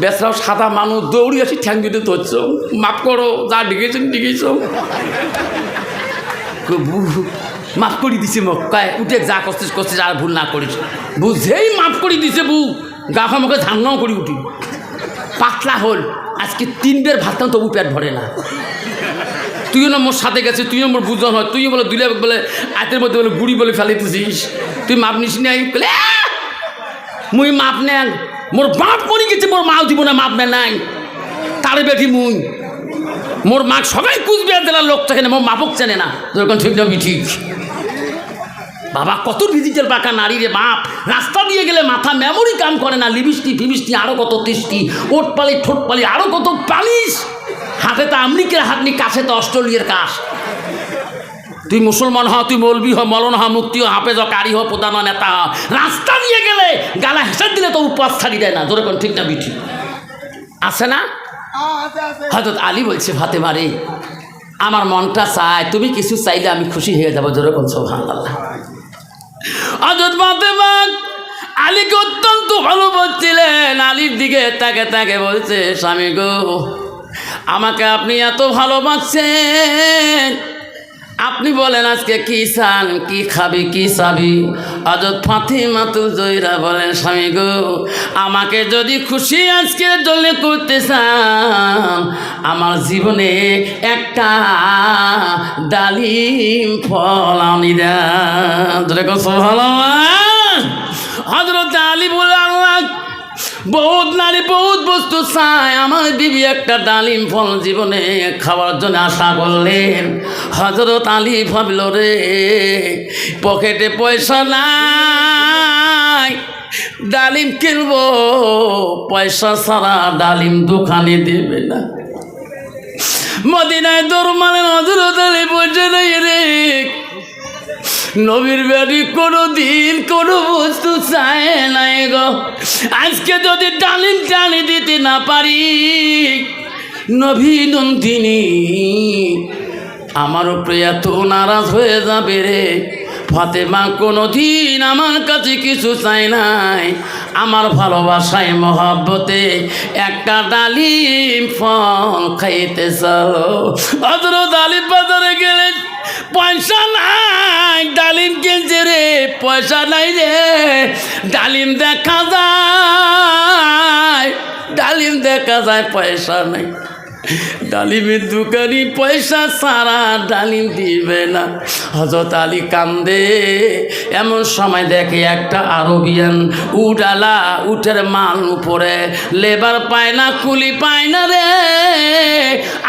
বেচরাও সাদা মানুষ দৌড়ি আসি ঠ্যাং দিতে ধরছ, মাফ করো যা ডিগেছেন ডিগেছ, মাফ করে দিছে মোক কয় উঠে যা করছিস আর ভুল না করিস, বুঝেই মাফ করে দিছে বউ, গা মুখে ধান্নাও করি উঠি পাতলা হল, আজকে 3 বের ভাত খান তবু পেট ভরে না। তুইও না মোর সাথে গেছিস, তুইও মোর বুঝন হয়, তুইও বলে দুলে বলে আতের মধ্যে বলে গুড়ি বলে ফেলে দিছিস, তুই মাপ নিস নাই বলে মুই মাপ নেন, মোর বাপ মরি গেছে মোর মাও দিব না মাপ নে নাই তার বেঠি মুই মোর মাক সবাই কুচবিহার জেলার লোক থাকে না, মোর মাপক চেনে না, যেরকম ঠিক না ঠিক। বাবা কত ডিজিটাল পাকা নারী রে বাপ, রাস্তা দিয়ে গেলে মাথা মেমোরি কাম করে না, লিপস্টিক ফিবিস্টি আরও কত তেষ্টি, ওট পালি ঠোঁট পালি আরও কত পালিশ, হাতে তো আমেরিকার হাতনি, কাছে তো অস্ট্রেলিয়ার কাশ। তুই মুসলমান হ, তুই মৌলবি হ, মলন হ, মুক্তি হ, হাফেজ হ, কারি হ, প্রধান হ, নেতা হ, রাস্তা দিয়ে গেলে গালা হেসে দিলে তো উপবাস ছাড়ি দেয় না, যেরকম ঠিক না বিঠি আছে না? হযরত আলী বলছে ফাতেমা রে, আমার মনটা চায়, তুমি কিছু চাইলে আমি খুশি হয়ে যাবো, যেরকম সুবহানাল্লাহ। হযরত ফাতেমা আলীকে অত্যন্ত ভালোবাসছিলেন। আলীর দিকে তাকে তাকে বলছে, স্বামী গো, আমাকে আপনি এত ভালোবাসছেন, আপনি বলেন আজকে কি চান, কি খাবি, কি চাবি? হযরত ফাতিমাতুল জোহরা বলেন, স্বামী গো, আমাকে যদি খুশি আজকে জন্য করতে চান, আমার জীবনে একটা ডালিম ফল আনি দেন। সুবহানাল্লাহ। হযরত আলী বলে, আল্লাহ বহুত নারী বহুত বস্তু চায়, আমার বিবি একটা ডালিম ফল জীবনে খাওয়ার জন্য আশা করলেন। হযরত আলী ভাবল রে, পকেটে পয়সা নাই, ডালিম কিনবো, পয়সা ছাড়া ডালিম দোকানে দেবে না। মদিনায় দৌড় মারেন হযরত আলী, পয়সা নাই রে। নবীর বাড়ি কোনো দিন কোনো বস্তু চায় নাই গো, আজকে যদি ডালিম টানি দিতে না পারি, নবী নন্দিনী আমার উপরে এত নারাজ হয়ে যাবে রে। ফাতেমা কোনো দিন আমার কাছে কিছু চাই নাই, আমার ভালোবাসায় মহব্বতে একটা ডালিম ফল খাইতে চাও। হযরত আলী বাজারে গেলেন, পয়সা নাই, ডালিম কিনছে রে, পয়সা নাই রে। ডালিম দেখা যায়, ডালিম দেখা যায়, পয়সা নাই। ডালিমের দোকানি পয়সা সারা ডালিম দিবে না। হযরত আলী কান্দে। এমন সময় দেখে একটা আরবিয়ান উঠালা, উঠের মাল উপরে লেবার পায় না, কুলি পায় না রে।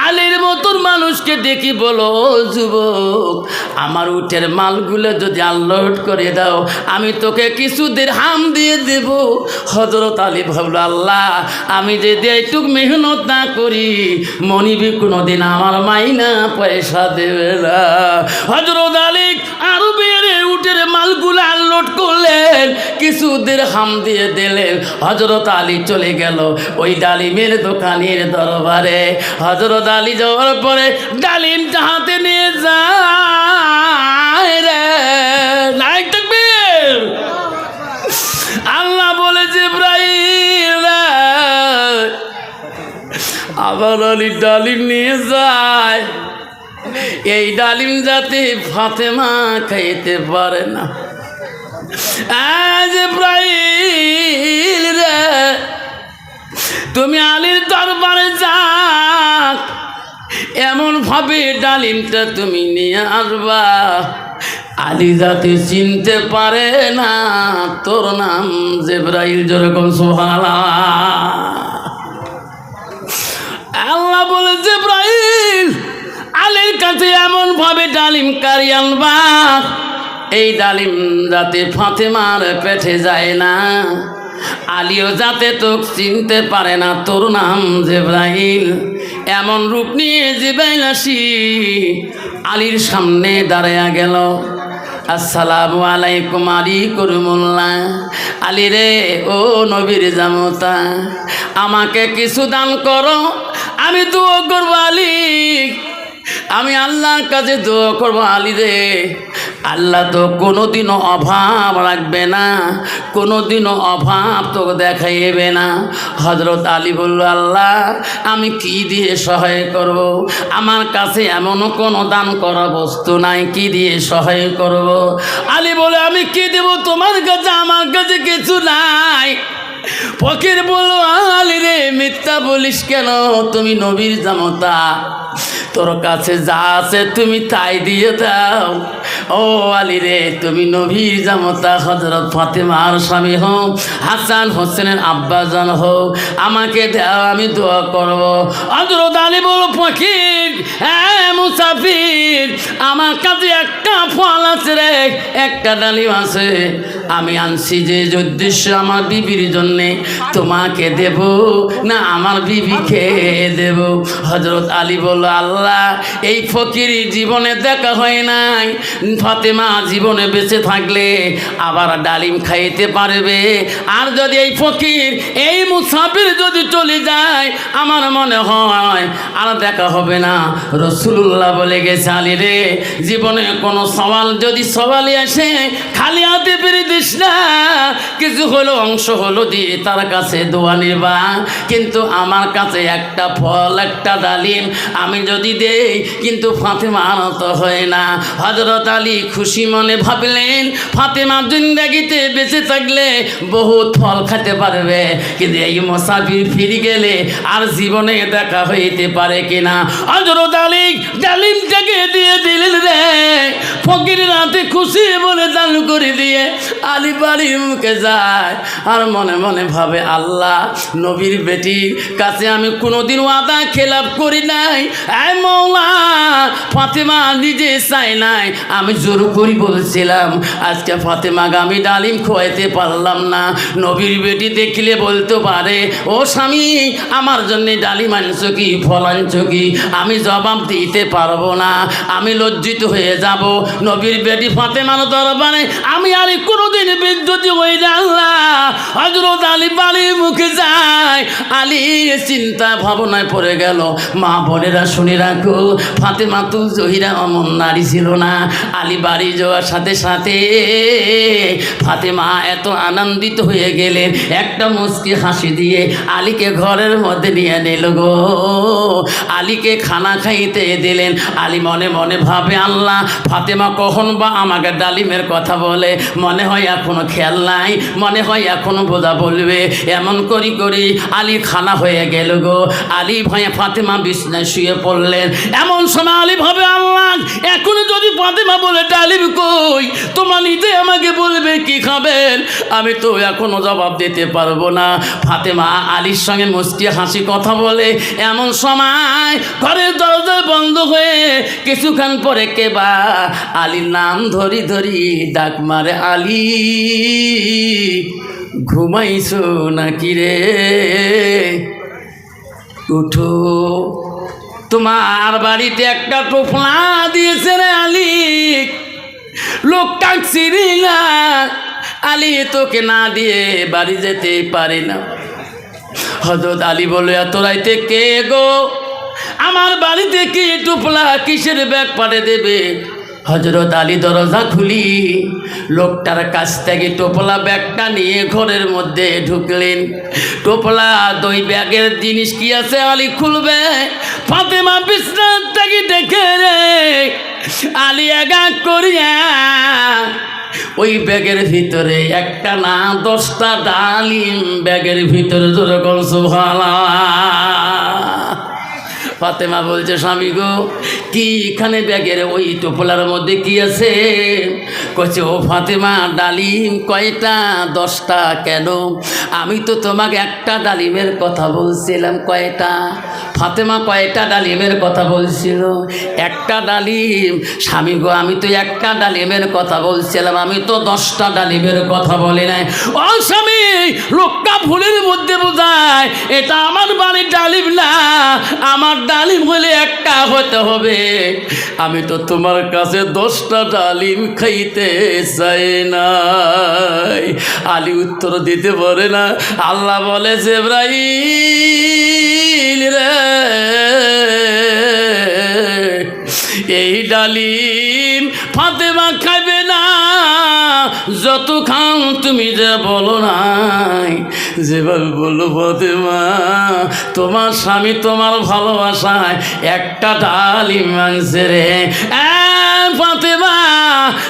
আলীর মতন মানুষকে দেখি বলো, যুবক, আমার উঠের মালগুলো যদি আনলোড করে দাও, আমি তোকে কিছু দিরহাম দিয়ে দেব। হযরত আলী ভাবল, আল্লাহ, আমি যদি একটু মেহনত না করি, মনিবি কোনোদিন আমার মাইনা পয়সা দেবে না। হযরত আলী আরো বেড়ে উঠের মালগুলো আনলোড করলেন, কিছু দিরহাম দিয়ে দিলেন। হযরত আলী চলে গেল ওই ডালিমের দোকানের দরবারে। হযরত আলী যাওয়ার পরে ডালিমটা হাতে নিয়ে যায় রে, নাইক তাকবীর। আল্লাহ বলে, জিবরাইল আবার আলী ডালিম নিয়ে যায়, এই ডালিম যাতে ফাতেমা খাইতে পারে না। জিবরাইল রে, তুমি আলীর দরবারে যাও, এমন ভাবে ডালিমটা তুমি নিয়ে আসবা, আলী যাতে চিনতে পারে না তোর নাম জিবরাইল। যেরকম সুবহানাল্লাহ। আল্লাহ বলে, জিবরাইল আলীর কাছে এমন ভাবে ডালিম কারি আনবা, এই ডালিম যাতে ফাতেমার পেটে যায় না, আলীও যাতে তোকে চিনতে পারে না তোর নাম জিবরাইল। এমন রূপ নিয়ে জিবরাইল আসি আলীর সামনে দাঁড়ায়া গেল। আসসালামু আলাইকুম আলী করিমুল্লাহ। আলী রে, ও নবীর জামতা, আমাকে কিছু দান করো, আমি দোয়া করবো আলী, আমি আল্লাহর কাছে দোয়া করবো আলী রে। আল্লাহ তো কোনোদিনও অভাব রাখবে না, কোনোদিনও অভাব তোকে দেখাইবে না। হযরত আলী বলল, আল্লাহ, আমি কি দিয়ে সহায় করব? আমার কাছে এমনও কোনো দান করা বস্তু নাই, কি দিয়ে সহায় করব? আলী বলে, আমি কি দেব তোমার কাছে? আমার কাছে কিছু নাই। ফকির বলল, আলী রে, মিথ্যা বলিস কেন? তুমি নবীর জামতা, তোর কাছে যা আছে তুমি তাই দিয়ে দাও। ও আলী রে, তুমি নবীর জামতা হযরত ফাতেমার স্বামী হও, হাসান হোসেনের আব্বাজান হও, আমাকে দাও, আমি দোয়া করব। হযরত আলী বল, ফকির, হ্যাঁ মুসাফির, আমার কাছে একটা ফল আছে রে, একটা ডালিম আছে, আমি আনছি যে উদ্দেশ্য আমার বিবির জন্যে, তোমাকে দেব না আমার বিবিকে দেব? হযরত আলী বলল, আল্লাহ, এই ফকির জীবনে দেখা হয় নাই, ফাতেমা জীবনে বেঁচে থাকলে আবার ডালিম খাইতে পারবে, আর যদি এই ফকির, এই মুসাফির যদি চলে যায়, আমার মনে হয় আর দেখা হবে না। রাসূলুল্লাহ বলে গেছে, আলী রে, জীবনে কোনো সওয়াল যদি সওয়ালে আসে, খালি হাতে ফিরে দিস না, কিছু হলো অংশ হলো দিয়ে তার কাছে দোয়া নিবা, কিন্তু আমার কাছে একটা ফল, একটা ডালিম আমি যদি দেই, কিন্তু ফাতেমা তো হয় না। হযরত আলী খুশি মনে ভাবলেন, ফাতেমা জিন্দেগিতে বেঁচে থাকলে বহুত ফল খেতে পারবে, কিন্তু এই মুসাফির ফিরে গেলে আর জীবনে দেখা হইতে পারে কিনা। হযরত আলী ডালিমটাকে দিয়ে দিলেন রে, ফকির রাতে খুশি বলে দান করে দিয়ে আলী বাড়ির মুখে যায়, আর মনে মনে ভাবে, আল্লাহ, নবীর বেটির কাছে আমি কোনোদিন ওয়াদা খেলাপ করি নাই, এই মওলা, ফাতেমা নিজে চাই নাই, আমি জোর করি বলছিলাম, আজকে ফাতেমাকে আমি ডালিম খোয়াইতে পারলাম না, নবীর বেটি দেখলে বলতে পারে, ও স্বামী, আমার জন্য ডালিম আনছো কি, ফল আনছো কি? আমি জবাব দিতে পারবো না, আমি লজ্জিত হয়ে যাব। নবীর বেটি ফাতেমার দরবারে আমি আর কোনোদিন বিদ্যুতি হই না। আল্লাহ, হযরত আলী বাড়ির মুখে যায়, আলী চিন্তা ভাবনায় পড়ে গেল। মা বোনেরা শুনে রাখো, ফাতেমা তো জহিরা অমন নারী ছিল না। আলী বাড়ি যাওয়ার সাথে সাথে ফাতেমা এত আনন্দিত হয়ে গেলেন, একটা মুচকি হাসি দিয়ে আলীকে ঘরের মধ্যে নিয়ে নিল গো, আলীকে খানা খাইতে দিলেন। আলী মনে মনে ভাবে, আল্লাহ, ফাতেমা কখন বা আমাকে ডালিমের কথা বলে, মনে হয় এখনো খেয়াল নাই, মনে হয় এখনো বোঝা বলবে। এমন করি করি আলী খানা হয়ে গেল গো। আলী ভয়ে ফাতেমা বিছনায় শুয়ে পড়লেন। এমন সময় আলী ভাবে, আল্লাহ, এখন যদি ফাতেমা বলে ডালিম কই, তোমরা নিজে আমাকে বলবে কি খাবেন, আমি তো এখনো জবাব দিতে পারবো না। ফাতেমা আলীর সঙ্গে মুচকি হাসি কথা বলে। এমন সময় ঘরের দরজা বন্ধ হয়ে কিছুক্ষণ পরে কেবা আলীর নাম ধরি ধরি ডাক মারে, আলী, ঘুমাইছো নাকি রে, উঠো, তোমার বাড়িতে একটা টোপলা দিয়েছে রে আলী, লোকটা চিনি না, আলী তোকে না দিয়ে বাড়ি যেতে পারে না। হযরত আলী বলে, এত রাইতে কে গো, আমার বাড়িতে কি টোপলা, কিসের ব্যাগ পাঠিয়ে দেবে? হযরত আলী দরজা খুলি লোকটার কাছ থেকে টোপলা ব্যাগটা নিয়ে ঘরের মধ্যে ঢুকলেন। টোপলা দুই ব্যাগের জিনিস কি আছে আলী খুলবে, ফাতেমা বিছনার থেকে দেখে রে আলী একা করিয়া ওই ব্যাগের ভিতরে একটা না 10টা ডালিম ব্যাগের ভিতরে, যেরকম সুবহানাল্লাহ। ফাতেমা বলছে, স্বামী গো, কি এখানে ব্যাগের ওই টোপলার মধ্যে কি আছে? কইছে, ও ফাতেমা, ডালিম কয়টা? 10টা। কেন? আমি তো তোমাকে একটা ডালিমের কথা বলছিলাম। কয়টা? ফাতেমা কয়টা ডালিমের কথা বলছিল? একটা ডালিম। স্বামী গো, আমি তো একটা ডালিমের কথা বলছিলাম, আমি তো 10টা ডালিমের কথা বলি নাই। ও স্বামী, লোকটা ভুলের মধ্যে বোঝায়, এটা আমার বাড়ির ডালিম না, আমার ডালিম হলে একটা হতে হবে। আমি তো তোমার কাছে 10টা ডালিম খাইতে চাই নাই। আলী উত্তর দিতে পারে না। আল্লাহ বলে, জিবরাইল রে, এই ডালিম ফাতেমা খাবে না, যত খাও তুমি যে বলো নাই, যেভাবে বললো ফাতেমা তোমার স্বামী তোমার ভালোবাসায় একটা ডালিম মাংসে রে। ফাতেমা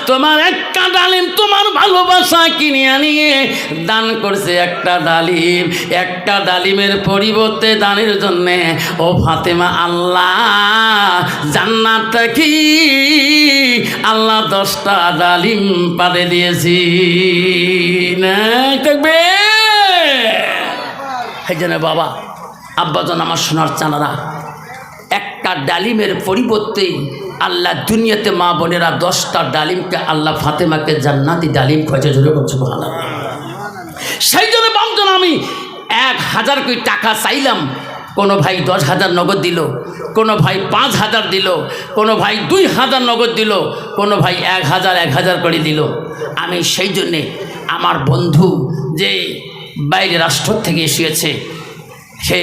তোমার একটা ডালিম তোমার ভালোবাসা কিনে আনিয়ে দান করছে একটা ডালিম। একটা ডালিমের পরিবর্তে দানের জন্যে ও ফাতেমা আল্লাহ জান্নাত কি আল্লাহ 10টা ডালিম পাড়ে দিয়েছি না থাকবে। এই জন্য বাবা আব্বাজন আমার সোনার চানারা একটা ডালিমের পরিবর্তে আল্লাহ দুনিয়াতে মা বোনেরা 10টা ডালিমকে আল্লাহ ফাতেমাকে জান্নাতি ডালিম খোঁজে জোরে করছে ভালো। সেই জন্য বামজন আমি 1000 কোটি টাকা চাইলাম, কোনো ভাই 10,000 নগদ দিল, কোনো ভাই 5,000 দিল, কোনো ভাই 2,000 নগদ দিল, কোনো ভাই 1,000 করে দিল। আমি সেই জন্যে আমার বন্ধু যে বাইরে রাষ্ট্র থেকে এসেছে সেই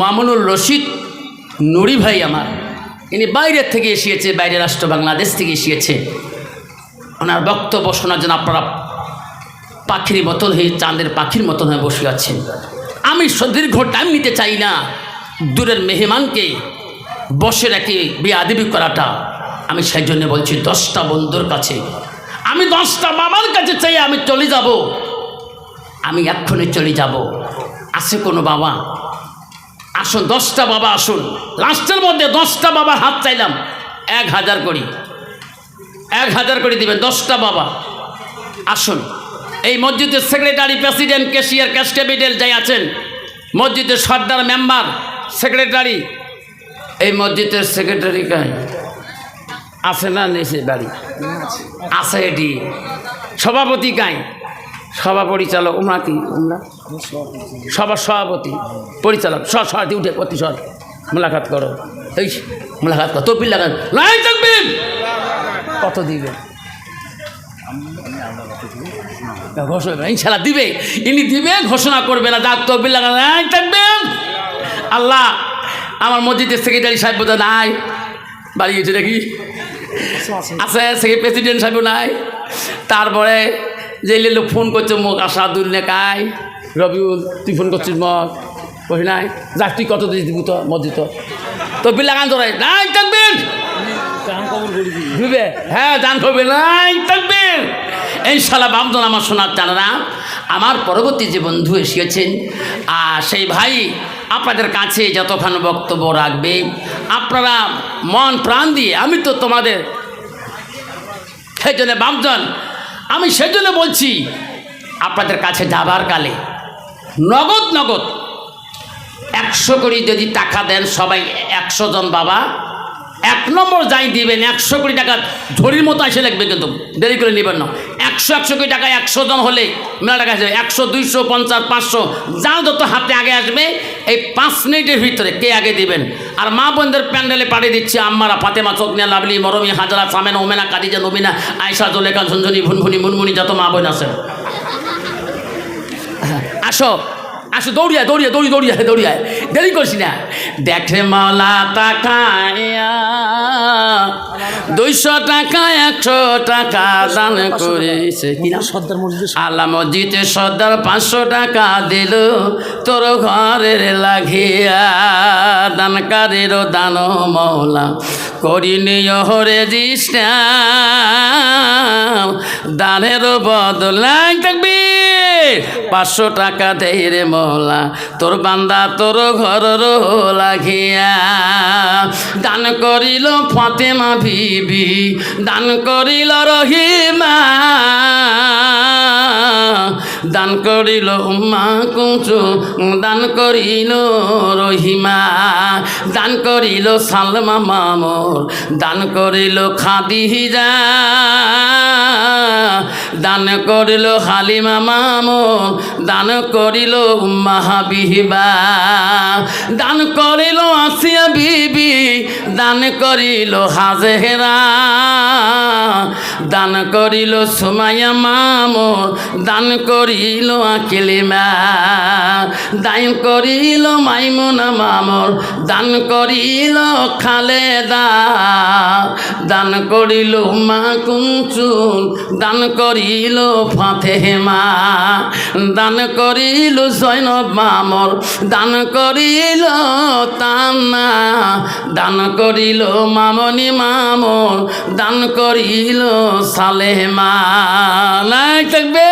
মামুনুল রশিদ নুরি ভাই আমার, ইনি বাইরের থেকে এসেছে, বাইরে রাষ্ট্র বাংলাদেশ থেকে এসেছে। ওনার বক্তব্য শোনার জন্য আপনারা পাখির মতন হয়ে চাঁদের পাখির মতন হয়ে বসে আছেন। আমি দীর্ঘ টাইম নিতে চাই না, দূরের মেহমানকে বসে রেখে বেয়াদবি করাটা আমি সেই জন্য বলছি 10টা বন্ধুর কাছে, আমি 10টা বাবার কাছে চাই আমি চলে যাব, আমি এক্ষুনি চলে যাব। আছে কোনো বাবা? আসুন 10টা বাবা আসুন, লাস্টের মধ্যে 10টা বাবার হাত চাইলাম, 1,000 করি, 1,000 করে দিবেন 10টা বাবা আসুন। এই মসজিদের secretary, president, cashier, cash capital যাই আছেন, মসজিদের সর্দার, মেম্বার, সেক্রেটারি, এই মসজিদের সেক্রেটারি কাই আছে না? নিচে বাড়ি আছে, এটি সভাপতি কাই, সভা পরিচালক উমরা কি উমরা সবার সভাপতি পরিচালক সভাপতি উঠে প্রতিশোধ মোলাকাত করো, এই মোলাকাত করো, তপিল লাগান লাই থাকবেন। কত দিবেন? ঘোষণা ইনশাল্লাহ দিবে, ইনি দিবে, ঘোষণা করবে না, ডাক তহবিল লাগান লাই থাকবেন। আল্লাহ আমার মসজিদের সেক্রেটারি সাহেব বোধ নাই, বাড়িয়েছে নাকি? আছে, প্রেসিডেন্ট সাহেব নাই। তারপরে যে লোক ফোন করছে মোক আসাদুল নেকাই, রবিউল তুই ফোন করছিস মক কহি নাই, যাক তুই কত দিস দিব তো মসজিদ তো বিলাগান ধরাই নাই থাকবেন দিবে, হ্যাঁ দান করবে নাই থাকবেন ইনশাল্লাহ। বামজন আমার শোনার জানারা আমার পরবর্তী যে বন্ধু এসেছেন সেই ভাই আপনাদের কাছে যতক্ষণ বক্তব্য রাখবে আপনারা মন প্রাণ দিয়ে, আমি তো তোমাদের সেই জন্য বামজন আমি সেজন্য বলছি আপনাদের কাছে যাবার কালে নগদ 100 কোটি যদি টাকা দেন সবাই 100 জন বাবা 1 নম্বর যাই দিবেন 100 কোটি টাকা ঝড়ির মতো এসে লাগবে, কিন্তু দেরি করে নেবেন না। 100 কোটি টাকা 100 জন হলে মেলা টাকা আসবে, 100, 200, 50, 500 যার যত হাতে আগে আসবে এই 5 মিনিটের ভিতরে কে আগে দিবেন। আর মা বোনদের প্যান্ডেলে পাঠিয়ে দিচ্ছি আম্মারা, ফাতেমা, চকনিয়া, লাভলি, মরমি, হাজারা, সামেনা, ওমেনা, কাদিজা, নবীনা, আয়সা, জলেখা, ঝুনঝুনি, ভুনভুনি, মুনমুনি, যত মা বোন আছেন আসো দৌড়িয়া দেরি করছি না। দেখে মাওলা টাকায়া 200 টাকা 100 টাকা দান করেছে কিনা সর্দার মসজিদ আল্লাহ মসজিদে সর্দার 500 টাকা দিল তোর ঘরের লাগিয়া, দানকারেরও দান মৌলা করিনি হরে জিষ্টা, দানেরও বদলাই থাকবি 500 টাকা দেই রে মৌলা তোর বান্দা তোর ঘরর লাগিয়া। দান করিল ফাতেমা বিবি, দান করিল রহিমা, দান করিল উম্মা কুচু, দান করিল রহিমা, দান করিল সালমা মামুর, দান করিল খাদিজা, দান করিল হালিমা মামুর, দান করিল উম্মা হাবিবা, দান করিল আসিয়া বিবি, দান করিল হাজেরা, দান করিল সুমাইয়া মামুন, দান করিল আকিলিমা, দান করিল মাইমুনা মামুন, দান করিল খালেদা, দান করিল মা কুঞ্চুন, দান করিল ফাতেমা, দান করিল জৈনব মামুন, দান করিল তান্না, দান করিল মামনি মামুন, দান করিল সালেমা। নাই থাকবে